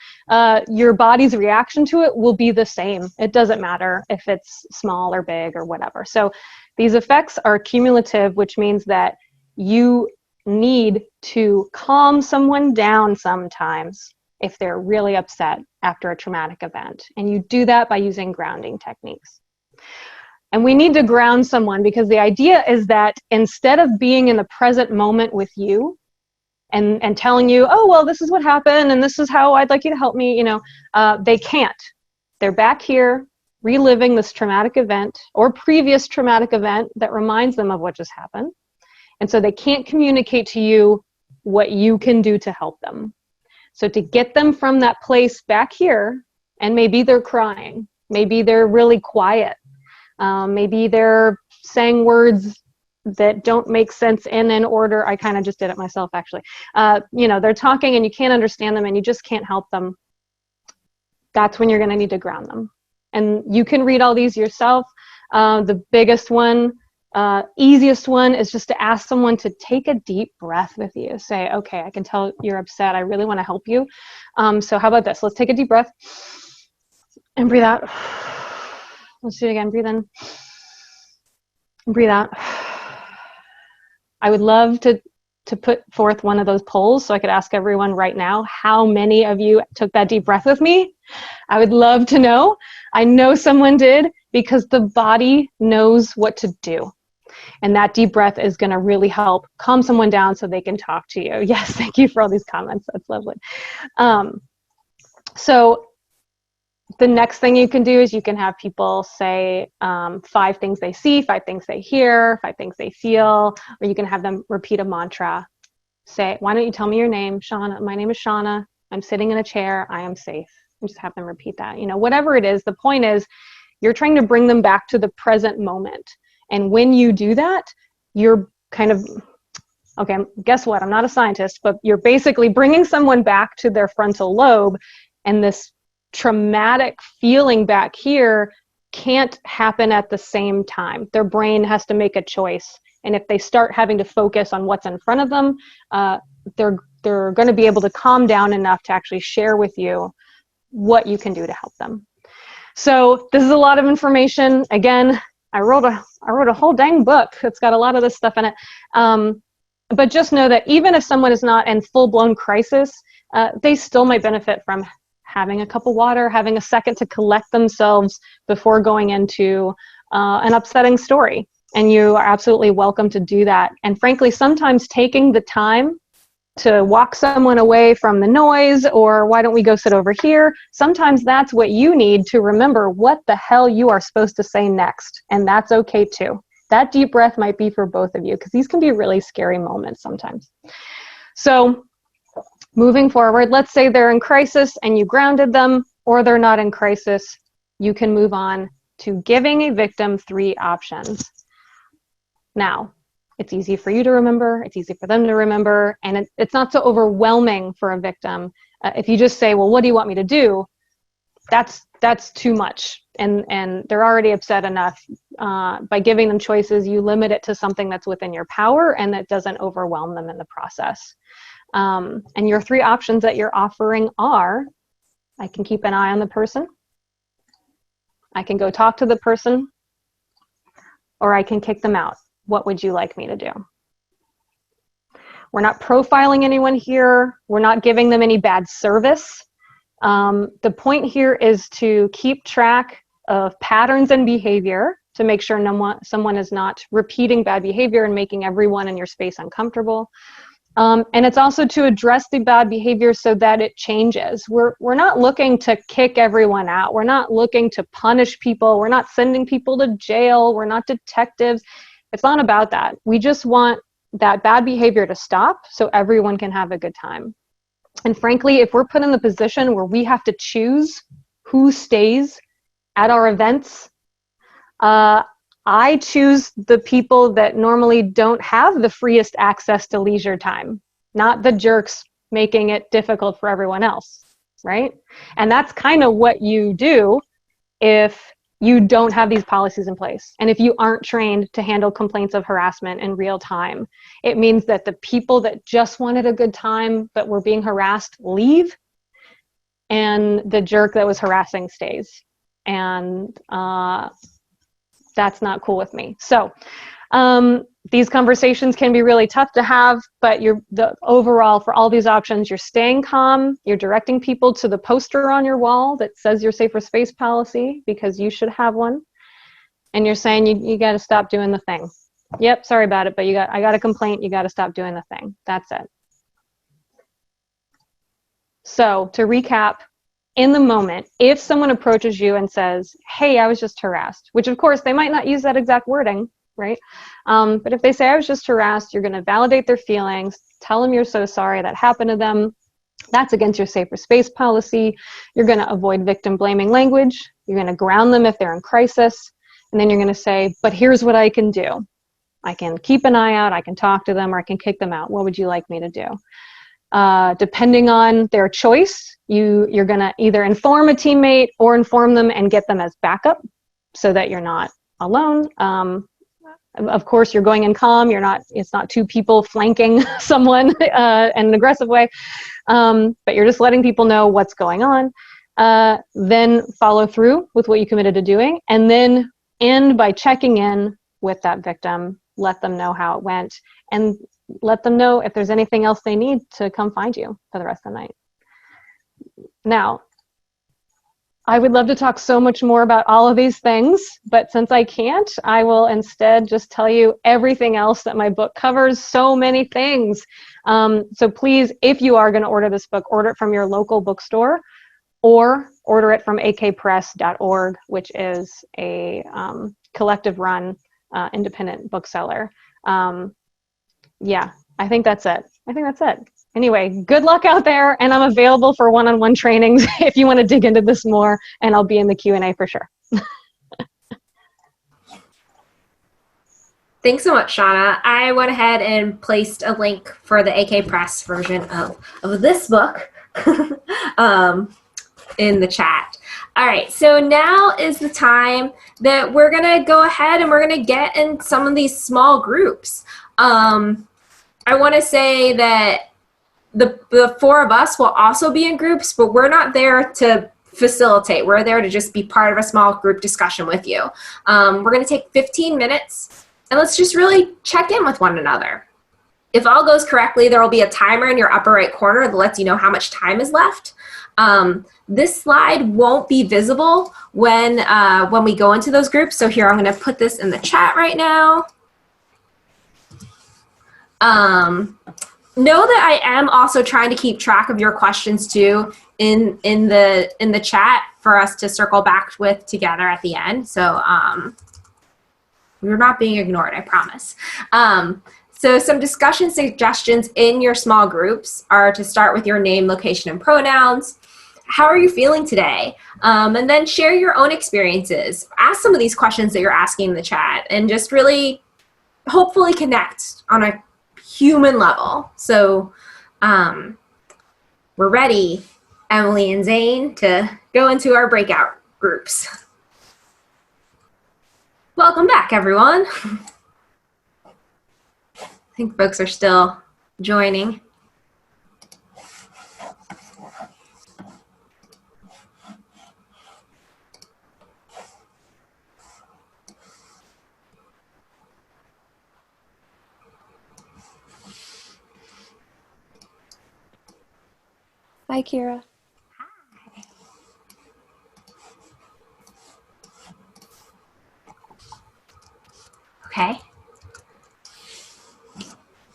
your body's reaction to it will be the same. It doesn't matter if it's small or big or whatever. So these effects are cumulative, which means that you need to calm someone down sometimes if they're really upset after a traumatic event. And you do that by using grounding techniques. And we need to ground someone because the idea is that instead of being in the present moment with you and telling you, oh, well, this is what happened and this is how I'd like you to help me, they can't. They're back here reliving this traumatic event or previous traumatic event that reminds them of what just happened. And so they can't communicate to you what you can do to help them. So to get them from that place back here, and maybe they're crying, maybe they're really quiet, maybe they're saying words that don't make sense in an order. I kind of just did it myself, actually. They're talking and you can't understand them and you just can't help them. That's when you're going to need to ground them. And you can read all these yourself. The biggest one, easiest one is just to ask someone to take a deep breath with you. Say, okay, I can tell you're upset. I really want to help you. So how about this? Let's take a deep breath and breathe out. Let's do it again. Breathe in and breathe out. I would love to put forth one of those polls so I could ask everyone right now, how many of you took that deep breath with me? I would love to know. I know someone did because the body knows what to do. And that deep breath is going to really help calm someone down so they can talk to you. Yes, thank you for all these comments. That's lovely. So the next thing you can do is you can have people say 5 things they see, 5 things they hear, 5 things they feel, or you can have them repeat a mantra. Say, why don't you tell me your name? Shawna, my name is Shawna. I'm sitting in a chair. I am safe. And just have them repeat that. Whatever it is, the point is you're trying to bring them back to the present moment. And when you do that, you're kind of, okay, guess what? I'm not a scientist, but you're basically bringing someone back to their frontal lobe, and this traumatic feeling back here can't happen at the same time. Their brain has to make a choice. And if they start having to focus on what's in front of them, they're going to be able to calm down enough to actually share with you what you can do to help them. So this is a lot of information. Again, I wrote a whole dang book that's got a lot of this stuff in it. But just know that even if someone is not in full-blown crisis, they still might benefit from having a cup of water, having a second to collect themselves before going into an upsetting story. And you are absolutely welcome to do that. And frankly, sometimes taking the time to walk someone away from the noise, or why don't we go sit over here? Sometimes that's what you need to remember what the hell you are supposed to say next. And that's okay too. That deep breath might be for both of you because these can be really scary moments sometimes. So moving forward, let's say they're in crisis and you grounded them, or they're not in crisis. You can move on to giving a victim 3 options. Now, it's easy for you to remember, it's easy for them to remember, and it's not so overwhelming for a victim. If you just say, well, what do you want me to do? That's too much, and they're already upset enough. By giving them choices, you limit it to something that's within your power and that doesn't overwhelm them in the process. And your 3 options that you're offering are, I can keep an eye on the person, I can go talk to the person, or I can kick them out. What would you like me to do? We're not profiling anyone here. We're not giving them any bad service. The point here is to keep track of patterns and behavior to make sure someone is not repeating bad behavior and making everyone in your space uncomfortable. And it's also to address the bad behavior so that it changes. We're not looking to kick everyone out. We're not looking to punish people. We're not sending people to jail. We're not detectives. It's not about that. We just want that bad behavior to stop so everyone can have a good time. And frankly, if we're put in the position where we have to choose who stays at our events, I choose the people that normally don't have the freest access to leisure time, not the jerks making it difficult for everyone else, right? And that's kind of what you do if you don't have these policies in place. And if you aren't trained to handle complaints of harassment in real time, it means that the people that just wanted a good time but were being harassed leave, and the jerk that was harassing stays. And that's not cool with me. So these conversations can be really tough to have, but overall for all these options, you're staying calm, you're directing people to the poster on your wall that says your safer space policy, because you should have one. And you're saying you got to stop doing the thing. Yep, sorry about it, but I got a complaint, you got to stop doing the thing. That's it. So to recap, in the moment, if someone approaches you and says, hey, I was just harassed, which of course they might not use that exact wording, right? But if they say I was just harassed, you're going to validate their feelings, tell them you're so sorry that happened to them. That's against your safer space policy. You're going to avoid victim blaming language. You're going to ground them if they're in crisis. And then you're going to say, but here's what I can do. I can keep an eye out, I can talk to them, or I can kick them out. What would you like me to do? Depending on their choice, you're going to either inform a teammate or inform them and get them as backup so that you're not alone. Of course, you're going in calm. It's not two people flanking someone in an aggressive way, but you're just letting people know what's going on. Then follow through with what you committed to doing, and then end by checking in with that victim, let them know how it went, and let them know if there's anything else they need to come find you for the rest of the night. Now, I would love to talk so much more about all of these things, but since I can't, I will instead just tell you everything else that my book covers. So many things. So please, if you are going to order this book, order it from your local bookstore or order it from akpress.org, which is a collective-run independent bookseller. Yeah, I think that's it. Anyway, good luck out there, and I'm available for one-on-one trainings if you want to dig into this more, and I'll be in the Q&A for sure. Thanks so much, Shawna. I went ahead and placed a link for the AK Press version of this book in the chat. All right, so now is the time that we're going to go ahead and we're going to get in some of these small groups. I want to say that the four of us will also be in groups, but we're not there to facilitate. We're there to just be part of a small group discussion with you. We're going to take 15 minutes, and let's just really check in with one another. If all goes correctly, there will be a timer in your upper right corner that lets you know how much time is left. This slide won't be visible when we go into those groups. So here, I'm going to put this in the chat right now. Know that I am also trying to keep track of your questions too in the chat for us to circle back with together at the end. So you're not being ignored, I promise. So some discussion suggestions in your small groups are to start with your name, location, and pronouns. How are you feeling today? And then share your own experiences. Ask some of these questions that you're asking in the chat and just really hopefully connect on a human level. So we're ready, Emily and Zane, to go into our breakout groups. Welcome back, everyone. I think folks are still joining. Hi, Kira. Okay.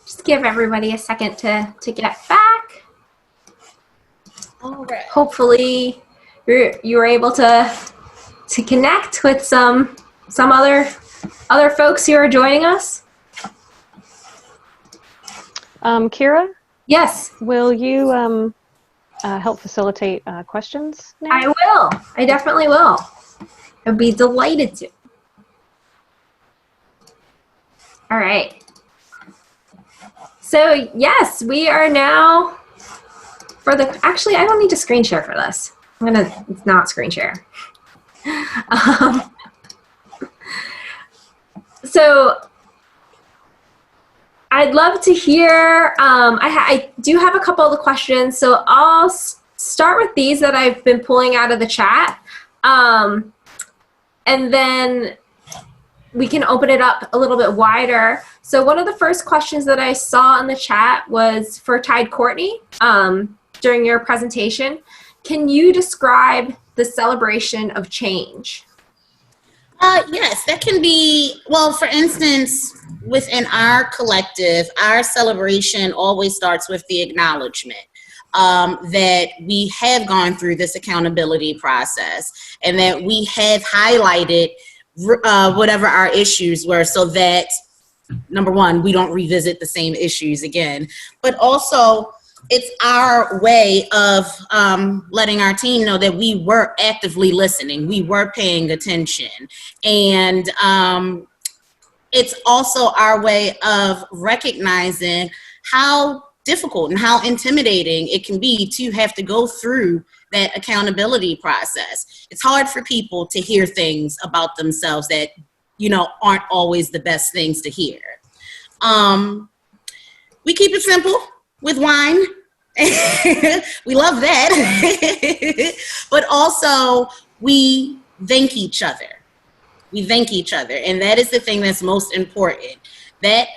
Just give everybody a second to get back. All right. Hopefully you were able to connect with some other folks who are joining us. Kira, Yes, will you help facilitate questions now? I will. I definitely will. I'd be delighted to. All right. So yes, we are now actually, I don't need to screen share for this. I'm gonna not screen share. So I'd love to hear, I do have a couple of the questions, so I'll start with these that I've been pulling out of the chat, and then we can open it up a little bit wider. So one of the first questions that I saw in the chat was for Tyde-Courtney during your presentation. Can you describe the celebration of change? Yes, that can be, well, for instance, within our collective, our celebration always starts with the acknowledgement that we have gone through this accountability process and that we have highlighted whatever our issues were so that, number one, we don't revisit the same issues again, but also it's our way of letting our team know that we were actively listening, we were paying attention, and it's also our way of recognizing how difficult and how intimidating it can be to have to go through that accountability process. It's hard for people to hear things about themselves that, you know, aren't always the best things to hear. We keep it simple with wine. We love that. But also we thank each other. We thank each other. And that is the thing that's most important. That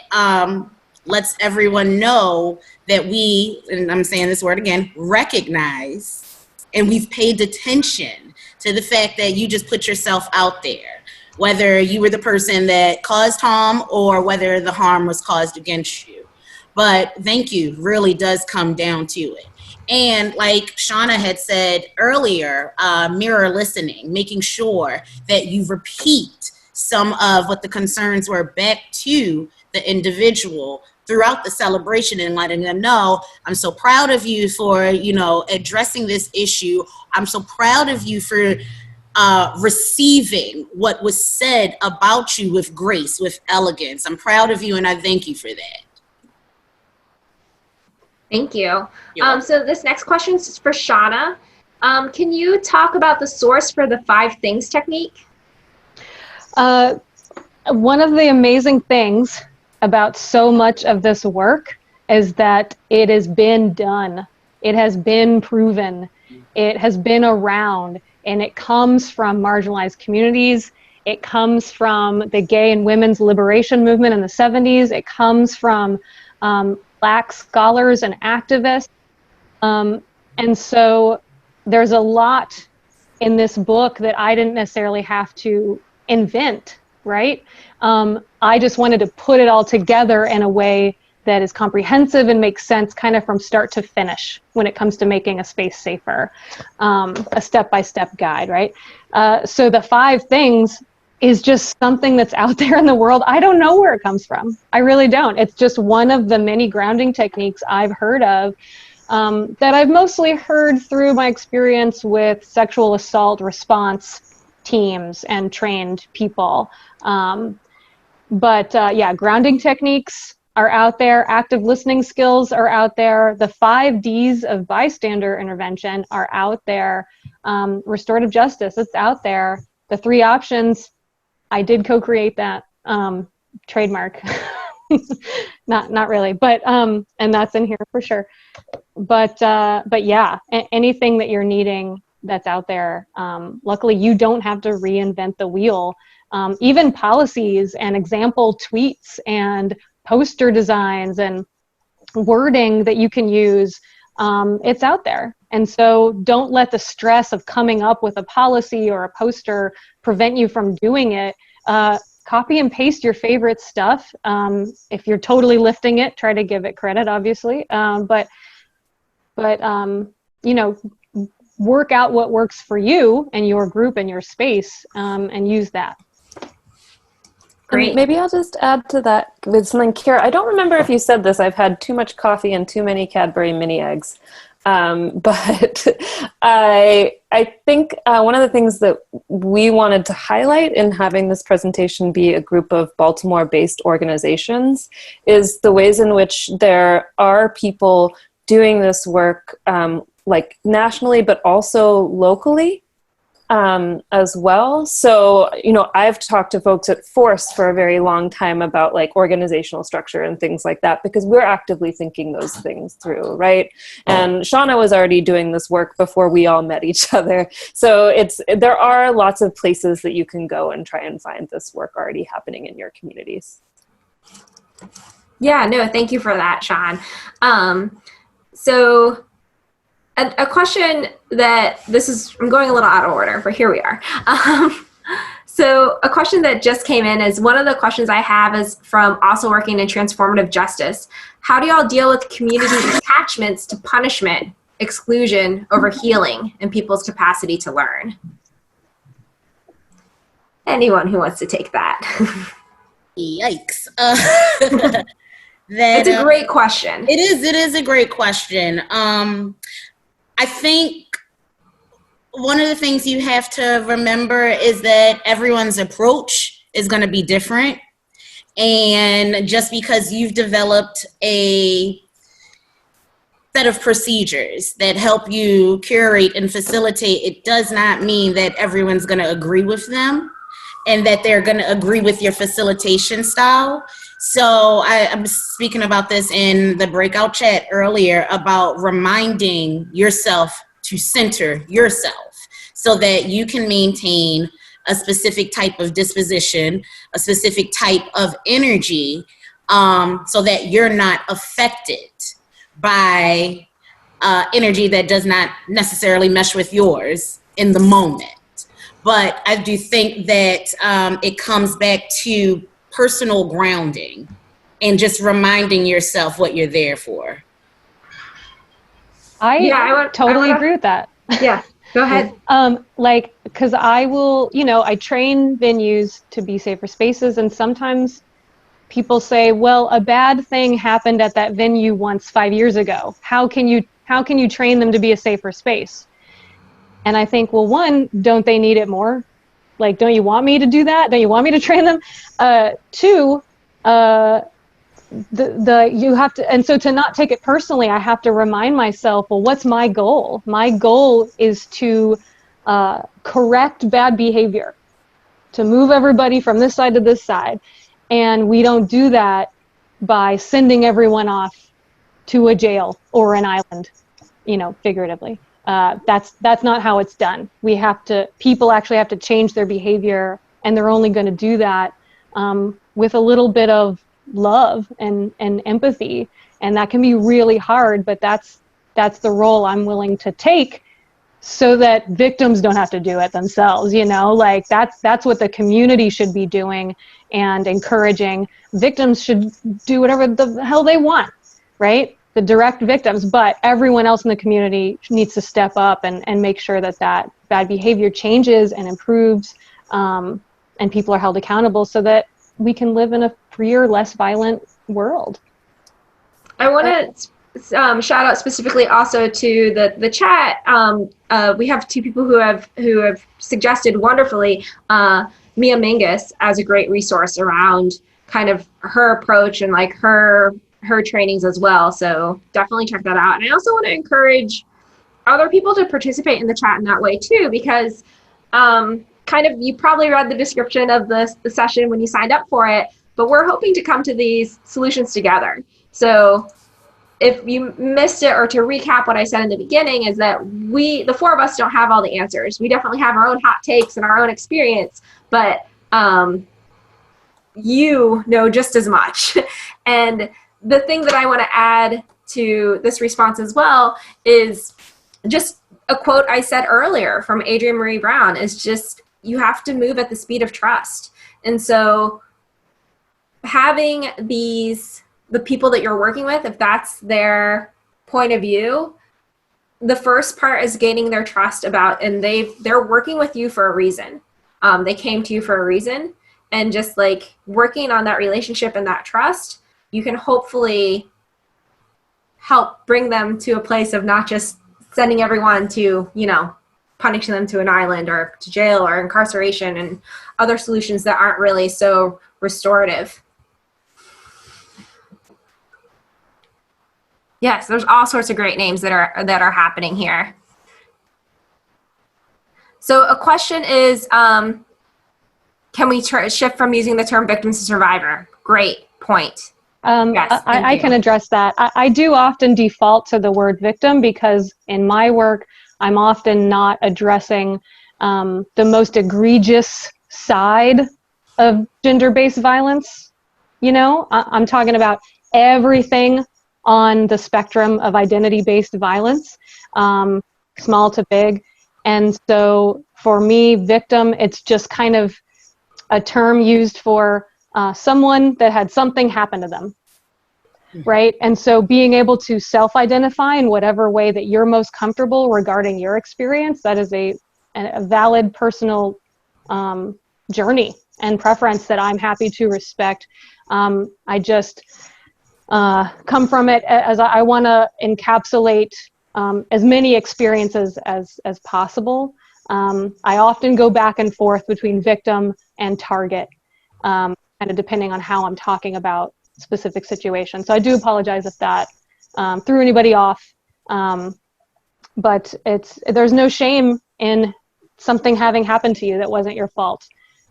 lets everyone know that we, and I'm saying this word again, recognize, and we've paid attention to the fact that you just put yourself out there, whether you were the person that caused harm or whether the harm was caused against you. But thank you really does come down to it. And like Shawna had said earlier, mirror listening, making sure that you repeat some of what the concerns were back to the individual throughout the celebration and letting them know, I'm so proud of you for, you know, addressing this issue. I'm so proud of you for receiving what was said about you with grace, with elegance. I'm proud of you and I thank you for that. Thank you. So this next question is for Shawna. Can you talk about the source for the 5 things technique? One of the amazing things about so much of this work is that it has been done. It has been proven. It has been around, and it comes from marginalized communities. It comes from the gay and women's liberation movement in the 70s. It comes from Black scholars and activists. And so there's a lot in this book that I didn't necessarily have to invent, right? I just wanted to put it all together in a way that is comprehensive and makes sense kind of from start to finish when it comes to making a space safer, a step-by-step guide, right? So the 5 things is just something that's out there in the world. I don't know where it comes from. I really don't. It's just one of the many grounding techniques I've heard of that I've mostly heard through my experience with sexual assault response teams and trained people. But yeah, grounding techniques are out there. Active listening skills are out there. The 5 Ds of bystander intervention are out there. Restorative justice, it's out there. The 3 options, I did co-create that trademark. not really, but and that's in here for sure. But yeah, anything that you're needing that's out there. Luckily, you don't have to reinvent the wheel. Even policies and example tweets and poster designs and wording that you can use it's out there. And so don't let the stress of coming up with a policy or a poster prevent you from doing it. Copy and paste your favorite stuff. If you're totally lifting it, try to give it credit, obviously. But you know, work out what works for you and your group and your space, and use that. Great. And maybe I'll just add to that with something, Kara. I don't remember if you said this. I've had too much coffee and too many Cadbury mini eggs. But I think one of the things that we wanted to highlight in having this presentation be a group of Baltimore-based organizations is the ways in which there are people doing this work like nationally, but also locally as well. So, you know, I've talked to folks at Force for a very long time about like organizational structure and things like that, because we're actively thinking those things through, right? And Shawna was already doing this work before we all met each other. So there are lots of places that you can go and try and find this work already happening in your communities. Yeah, no, thank you for that, Sean. So a question that I'm going a little out of order, but here we are. So a question that just came in is, one of the questions I have is from also working in transformative justice. How do y'all deal with community attachments to punishment, exclusion over healing, and people's capacity to learn? Anyone who wants to take that. Yikes. It's a great question. It is a great question. I think one of the things you have to remember is that everyone's approach is going to be different. And just because you've developed a set of procedures that help you curate and facilitate, it does not mean that everyone's going to agree with them and that they're going to agree with your facilitation style. So I'm speaking about this in the breakout chat earlier about reminding yourself to center yourself so that you can maintain a specific type of disposition, a specific type of energy, so that you're not affected by energy that does not necessarily mesh with yours in the moment. But I do think that it comes back to personal grounding and just reminding yourself what you're there for. I totally agree with that. Yeah, go ahead. Because I will, I train venues to be safer spaces, and sometimes people say, well, a bad thing happened at that venue once 5 years ago. How can you train them to be a safer space? And I think, well, one, don't they need it more? Like, don't you want me to do that? Don't you want me to train them? Two, you have to, and so to not take it personally, I have to remind myself, well, what's my goal? My goal is to correct bad behavior, to move everybody from this side to this side. And we don't do that by sending everyone off to a jail or an island, figuratively. That's not how it's done. People actually have to change their behavior, and they're only going to do that with a little bit of love and empathy. And that can be really hard, but that's the role I'm willing to take so that victims don't have to do it themselves. That's what the community should be doing and encouraging. Victims should do whatever the hell they want, right? The direct victims, but everyone else in the community needs to step up and make sure that bad behavior changes and improves, and people are held accountable so that we can live in a freer, less violent world. I want to shout out specifically also to the chat. We have two people who have suggested wonderfully Mia Mingus as a great resource around kind of her approach and like her trainings as well. So definitely check that out. And I also want to encourage other people to participate in the chat in that way too, because you probably read the description of the session when you signed up for it, but we're hoping to come to these solutions together. So if you missed it, or to recap what I said in the beginning, is that the four of us don't have all the answers. We definitely have our own hot takes and our own experience, but you know just as much. And the thing that I want to add to this response as well is just a quote I said earlier from Adrienne Marie Brown, is just, you have to move at the speed of trust. And so having the people that you're working with, if that's their point of view, the first part is gaining their trust about, and they're working with you for a reason. They came to you for a reason, and just like working on that relationship and that trust, you can hopefully help bring them to a place of not just sending everyone to, punishing them to an island or to jail or incarceration and other solutions that aren't really so restorative. Yes, there's all sorts of great names that are happening here. So a question is, can we shift from using the term victim to survivor? Great point. Yes, I can address that. I do often default to the word victim because in my work, I'm often not addressing the most egregious side of gender-based violence. I'm talking about everything on the spectrum of identity-based violence, small to big. And so for me, victim, it's just kind of a term used for someone that had something happen to them, right? And so being able to self-identify in whatever way that you're most comfortable regarding your experience, that is a valid personal journey and preference that I'm happy to respect. I just come from it as I want to encapsulate as many experiences as possible. I often go back and forth between victim and target, kind of depending on how I'm talking about specific situations. So I do apologize if that threw anybody off, but there's no shame in something having happened to you that wasn't your fault,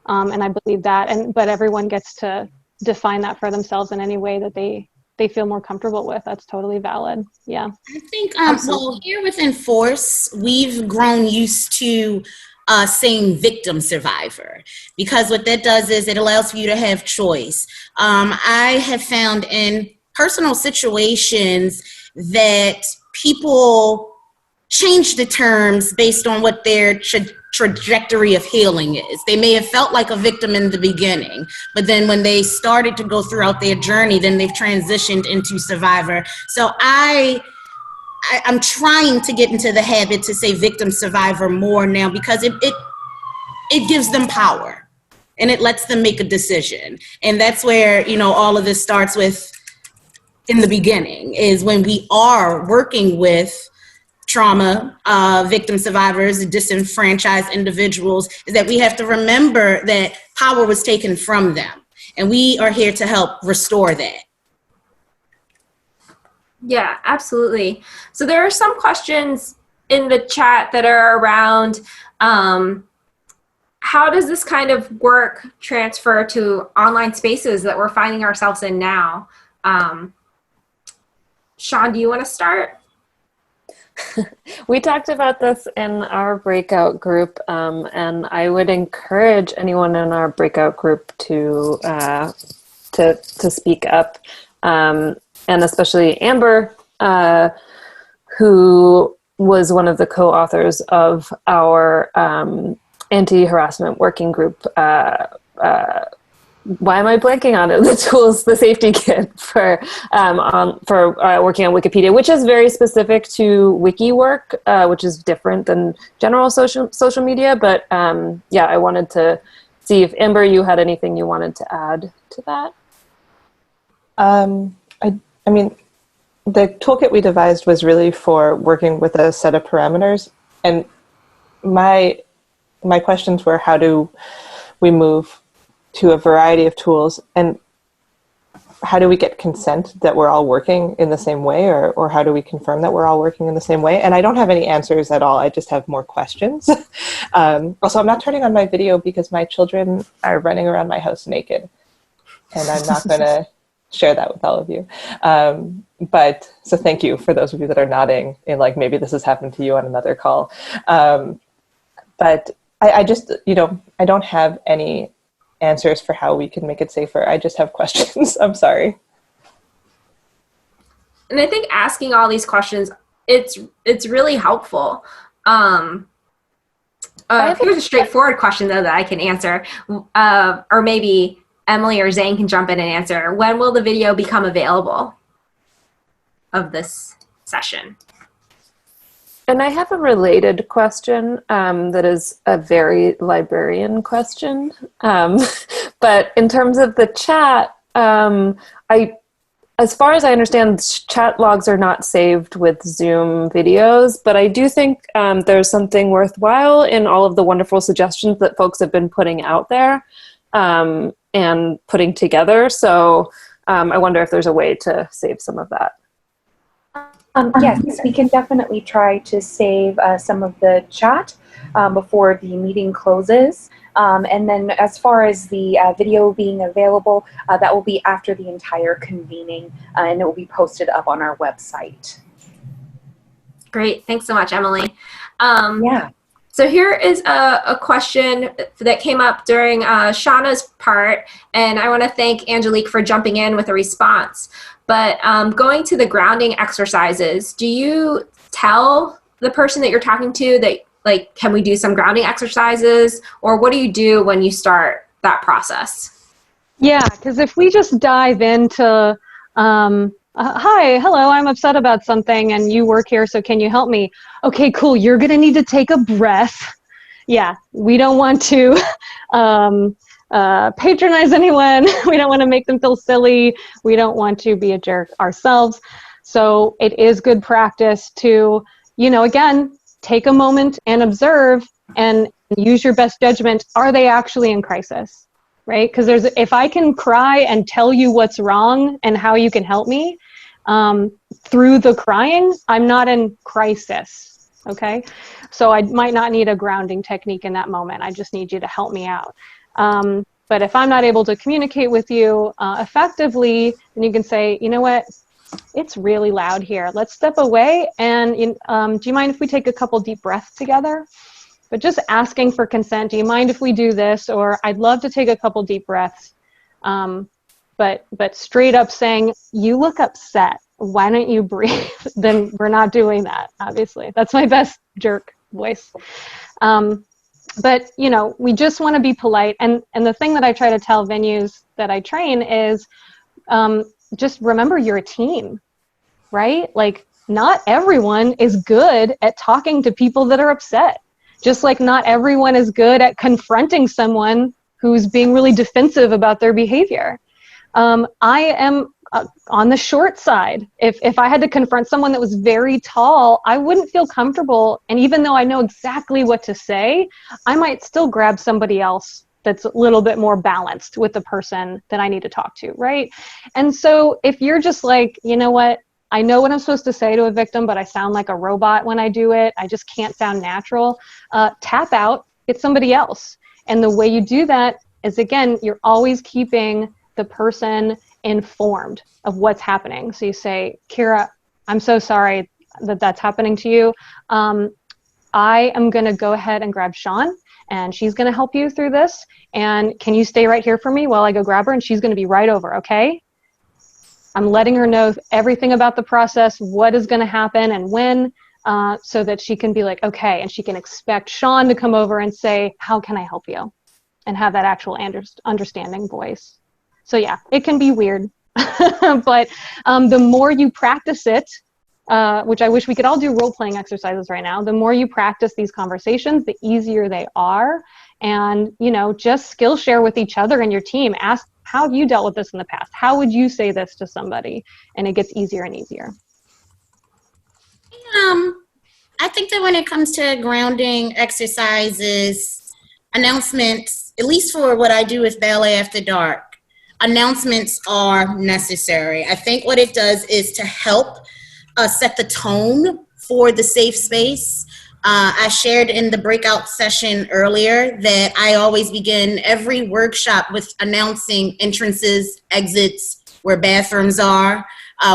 and I believe that. But everyone gets to define that for themselves in any way that they feel more comfortable with. That's totally valid. Yeah. I think, well, here within Force, we've grown used to saying victim survivor, because what that does is it allows for you to have choice. I have found in personal situations that people change the terms based on what their trajectory of healing is. They may have felt like a victim in the beginning, but then when they started to go throughout their journey, then they've transitioned into survivor. So I'm trying to get into the habit to say victim survivor more now, because it gives them power and it lets them make a decision. And that's where, all of this starts with in the beginning, is when we are working with trauma, victim survivors, disenfranchised individuals, is that we have to remember that power was taken from them, and we are here to help restore that. Yeah, absolutely. So there are some questions in the chat that are around how does this kind of work transfer to online spaces that we're finding ourselves in now? Sean, do you want to start? We talked about this in our breakout group, and I would encourage anyone in our breakout group to speak up, and especially Amber, who was one of the co-authors of our anti-harassment working group. Why am I blanking on it? The tools, the safety kit for working on Wikipedia, which is very specific to wiki work, which is different than general social media. But yeah, I wanted to see if Amber, you had anything you wanted to add to that. I mean, the toolkit we devised was really for working with a set of parameters, and my questions were, how do we move to a variety of tools, and how do we get consent that we're all working in the same way, or how do we confirm that we're all working in the same way? And I don't have any answers at all. I just have more questions. Also, I'm not turning on my video because my children are running around my house naked, and I'm not going to share that with all of you. But so thank you for those of you that are nodding, and like maybe this has happened to you on another call. But I just, I don't have any answers for how we can make it safer. I just have questions. I'm sorry. And I think asking all these questions, it's really helpful. Here's a straightforward question, though, that I can answer, or maybe Emily or Zane can jump in and answer. When will the video become available of this session? And I have a related question that is a very librarian question. But in terms of the chat, as far as I understand, chat logs are not saved with Zoom videos, but I do think there's something worthwhile in all of the wonderful suggestions that folks have been putting out there and putting together. So I wonder if there's a way to save some of that. Yes, we can definitely try to save some of the chat before the meeting closes. And then as far as the video being available, that will be after the entire convening, and it will be posted up on our website. Great. Thanks so much, Emily. Yeah. So here is a question that came up during Shawna's part, and I want to thank Angelique for jumping in with a response. But going to the grounding exercises, do you tell the person that you're talking to that, like, can we do some grounding exercises? Or what do you do when you start that process? Yeah, because if we just dive into, hi, hello, I'm upset about something and you work here, so can you help me? Okay, cool, you're going to need to take a breath. Yeah, we don't want to patronize anyone. We don't want to make them feel silly. We don't want to be a jerk ourselves. So it is good practice to, again, take a moment and observe and use your best judgment. Are they actually in crisis? Right? Because if I can cry and tell you what's wrong and how you can help me through the crying, I'm not in crisis. Okay? So I might not need a grounding technique in that moment. I just need you to help me out. But if I'm not able to communicate with you effectively, then you can say, you know what? It's really loud here. Let's step away. And do you mind if we take a couple deep breaths together? But just asking for consent. Do you mind if we do this? Or I'd love to take a couple deep breaths. But straight up saying, you look upset. Why don't you breathe? Then we're not doing that, obviously. That's my best jerk voice. But, we just want to be polite. And the thing that I try to tell venues that I train is just remember you're a team, right? Like, not everyone is good at talking to people that are upset. Just like not everyone is good at confronting someone who's being really defensive about their behavior. I am on the short side. If I had to confront someone that was very tall, I wouldn't feel comfortable. And even though I know exactly what to say, I might still grab somebody else that's a little bit more balanced with the person that I need to talk to, right? And so if you're just like, you know what, I know what I'm supposed to say to a victim, but I sound like a robot when I do it. I just can't sound natural. Tap out, get somebody else. And the way you do that is, again, you're always keeping the person informed of what's happening. So you say, Kira, I'm so sorry that that's happening to you. I am going to go ahead and grab Sean, and she's going to help you through this. And can you stay right here for me while I go grab her? And she's going to be right over, okay? I'm letting her know everything about the process, what is going to happen and when, so that she can be like, okay, and she can expect Sean to come over and say, how can I help you? And have that actual understanding voice. So yeah, it can be weird, but the more you practice it, which I wish we could all do role-playing exercises right now, the more you practice these conversations, the easier they are. And, just skill share with each other and your team. Ask, how have you dealt with this in the past? How would you say this to somebody? And it gets easier and easier. I think that when it comes to grounding exercises, announcements, at least for what I do with Ballet After Dark, announcements are necessary. I think what it does is to help set the tone for the safe space. I shared in the breakout session earlier that I always begin every workshop with announcing entrances, exits, where bathrooms are,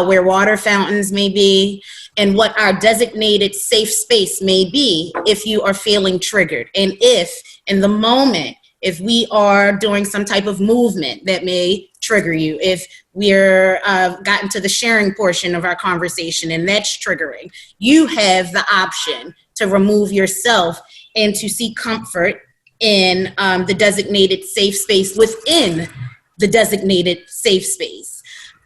where water fountains may be, and what our designated safe space may be if you are feeling triggered. And if, in the moment, if we are doing some type of movement that may trigger you. If we're gotten to the sharing portion of our conversation and that's triggering, you have the option to remove yourself and to seek comfort in the designated safe space within the designated safe space.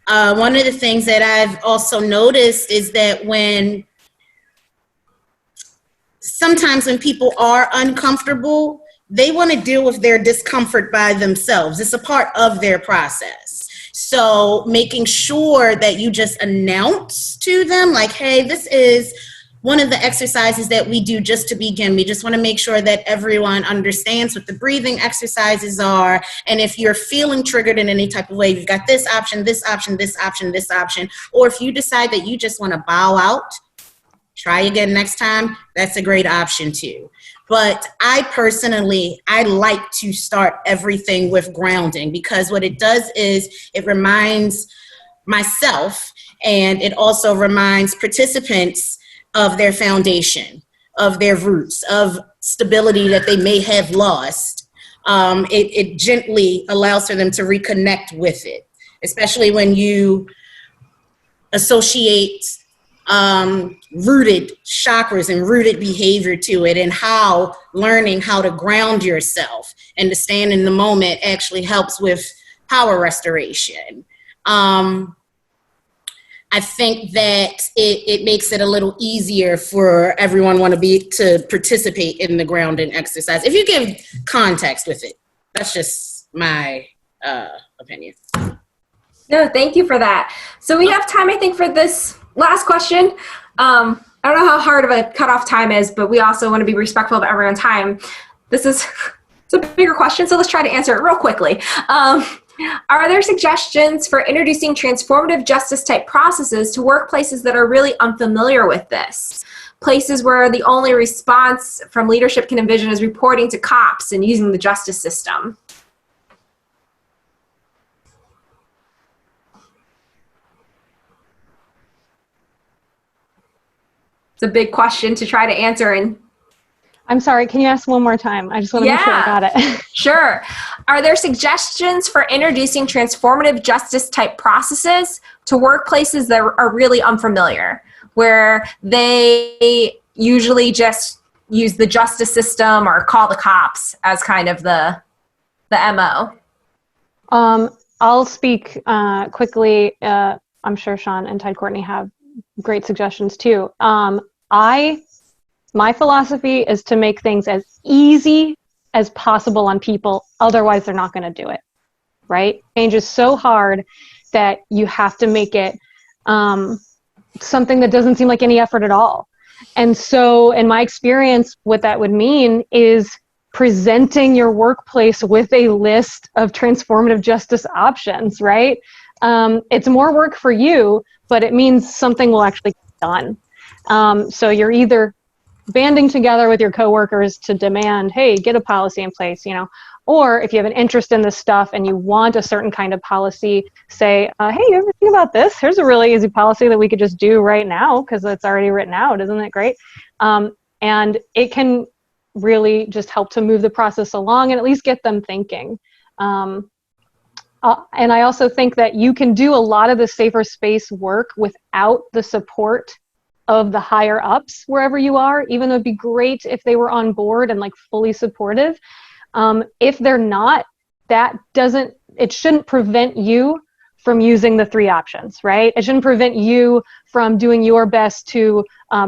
One of the things that I've also noticed is that sometimes when people are uncomfortable, they want to deal with their discomfort by themselves. It's a part of their process. So making sure that you just announce to them, like, hey, this is one of the exercises that we do just to begin. We just want to make sure that everyone understands what the breathing exercises are. And if you're feeling triggered in any type of way, you've got this option, this option, this option, this option. Or if you decide that you just want to bow out, try again next time, that's a great option too. But I personally like to start everything with grounding, because what it does is it reminds myself, and it also reminds participants of their foundation, of their roots, of stability that they may have lost. It gently allows for them to reconnect with it, especially when you associate rooted chakras and rooted behavior to it, and how learning how to ground yourself and to stand in the moment actually helps with power restoration. I think that it makes it a little easier for everyone to participate in the grounding exercise. If you give context with it, that's just my opinion. No, thank you for that. So we have time, I think, for this last question. I don't know how hard of a cutoff time is, but we also want to be respectful of everyone's time. It's a bigger question, so let's try to answer it real quickly. Are there suggestions for introducing transformative justice type processes to workplaces that are really unfamiliar with this? Places where the only response from leadership can envision is reporting to cops and using the justice system. It's a big question to try to answer. And I'm sorry, can you ask one more time? I just want to make sure I got it. Sure. Are there suggestions for introducing transformative justice type processes to workplaces that are really unfamiliar, where they usually just use the justice system or call the cops as kind of the MO? I'll speak quickly. I'm sure Sean and Tyde-Courtney have great suggestions too. My philosophy is to make things as easy as possible on people, otherwise they're not going to do it, right? Change is so hard that you have to make it something that doesn't seem like any effort at all. And so in my experience, what that would mean is presenting your workplace with a list of transformative justice options, right? It's more work for you, but it means something will actually get done. So you're either banding together with your coworkers to demand, hey, get a policy in place, or if you have an interest in this stuff and you want a certain kind of policy, say, hey, you ever think about this? Here's a really easy policy that we could just do right now because it's already written out. Isn't that great? And it can really just help to move the process along and at least get them thinking. And I also think that you can do a lot of the safer space work without the support of the higher ups wherever you are, even though it'd be great if they were on board and like fully supportive. If they're not, it shouldn't prevent you from using the three options, right? It shouldn't prevent you from doing your best to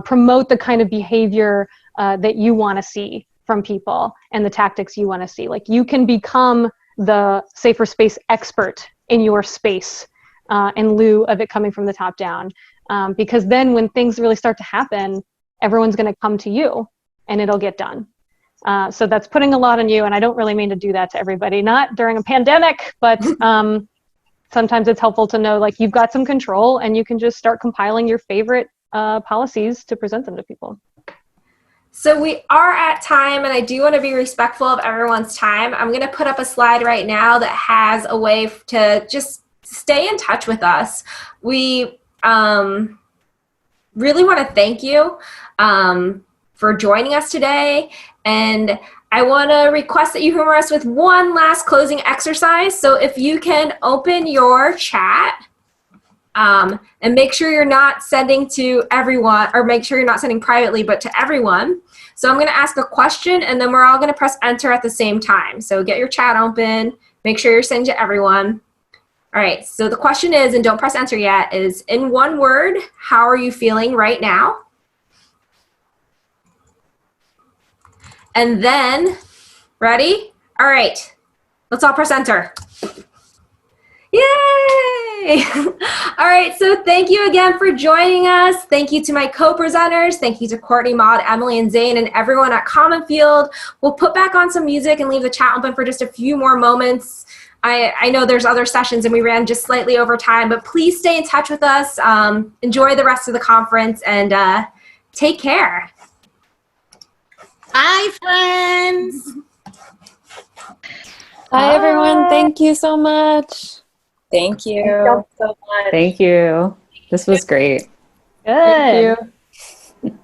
promote the kind of behavior that you want to see from people and the tactics you want to see. Like, you can become the safer space expert in your space in lieu of it coming from the top down. Because then when things really start to happen, everyone's going to come to you and it'll get done. So that's putting a lot on you. And I don't really mean to do that to everybody, not during a pandemic, but sometimes it's helpful to know, like, you've got some control and you can just start compiling your favorite policies to present them to people. So we are at time, and I do want to be respectful of everyone's time. I'm going to put up a slide right now that has a way to just stay in touch with us. We really want to thank you for joining us today. And I want to request that you humor us with one last closing exercise. So if you can open your chat and make sure you're not sending to everyone, or make sure you're not sending privately, but to everyone. So I'm going to ask a question, and then we're all going to press enter at the same time. So get your chat open. Make sure you're sending to everyone. All right, so the question is, and don't press enter yet, is in one word, how are you feeling right now? And then, ready? All right, let's all press enter. Yay! All right, so thank you again for joining us. Thank you to my co-presenters. Thank you to Courtney, Maud, Emily, and Zane, and everyone at Common Field. We'll put back on some music and leave the chat open for just a few more moments. I know there's other sessions and we ran just slightly over time, but please stay in touch with us. Enjoy the rest of the conference and take care. Bye, friends. Bye, everyone. Thank you so much. Thank you. Thank you so much. Thank you. This was great. Good. Thank you.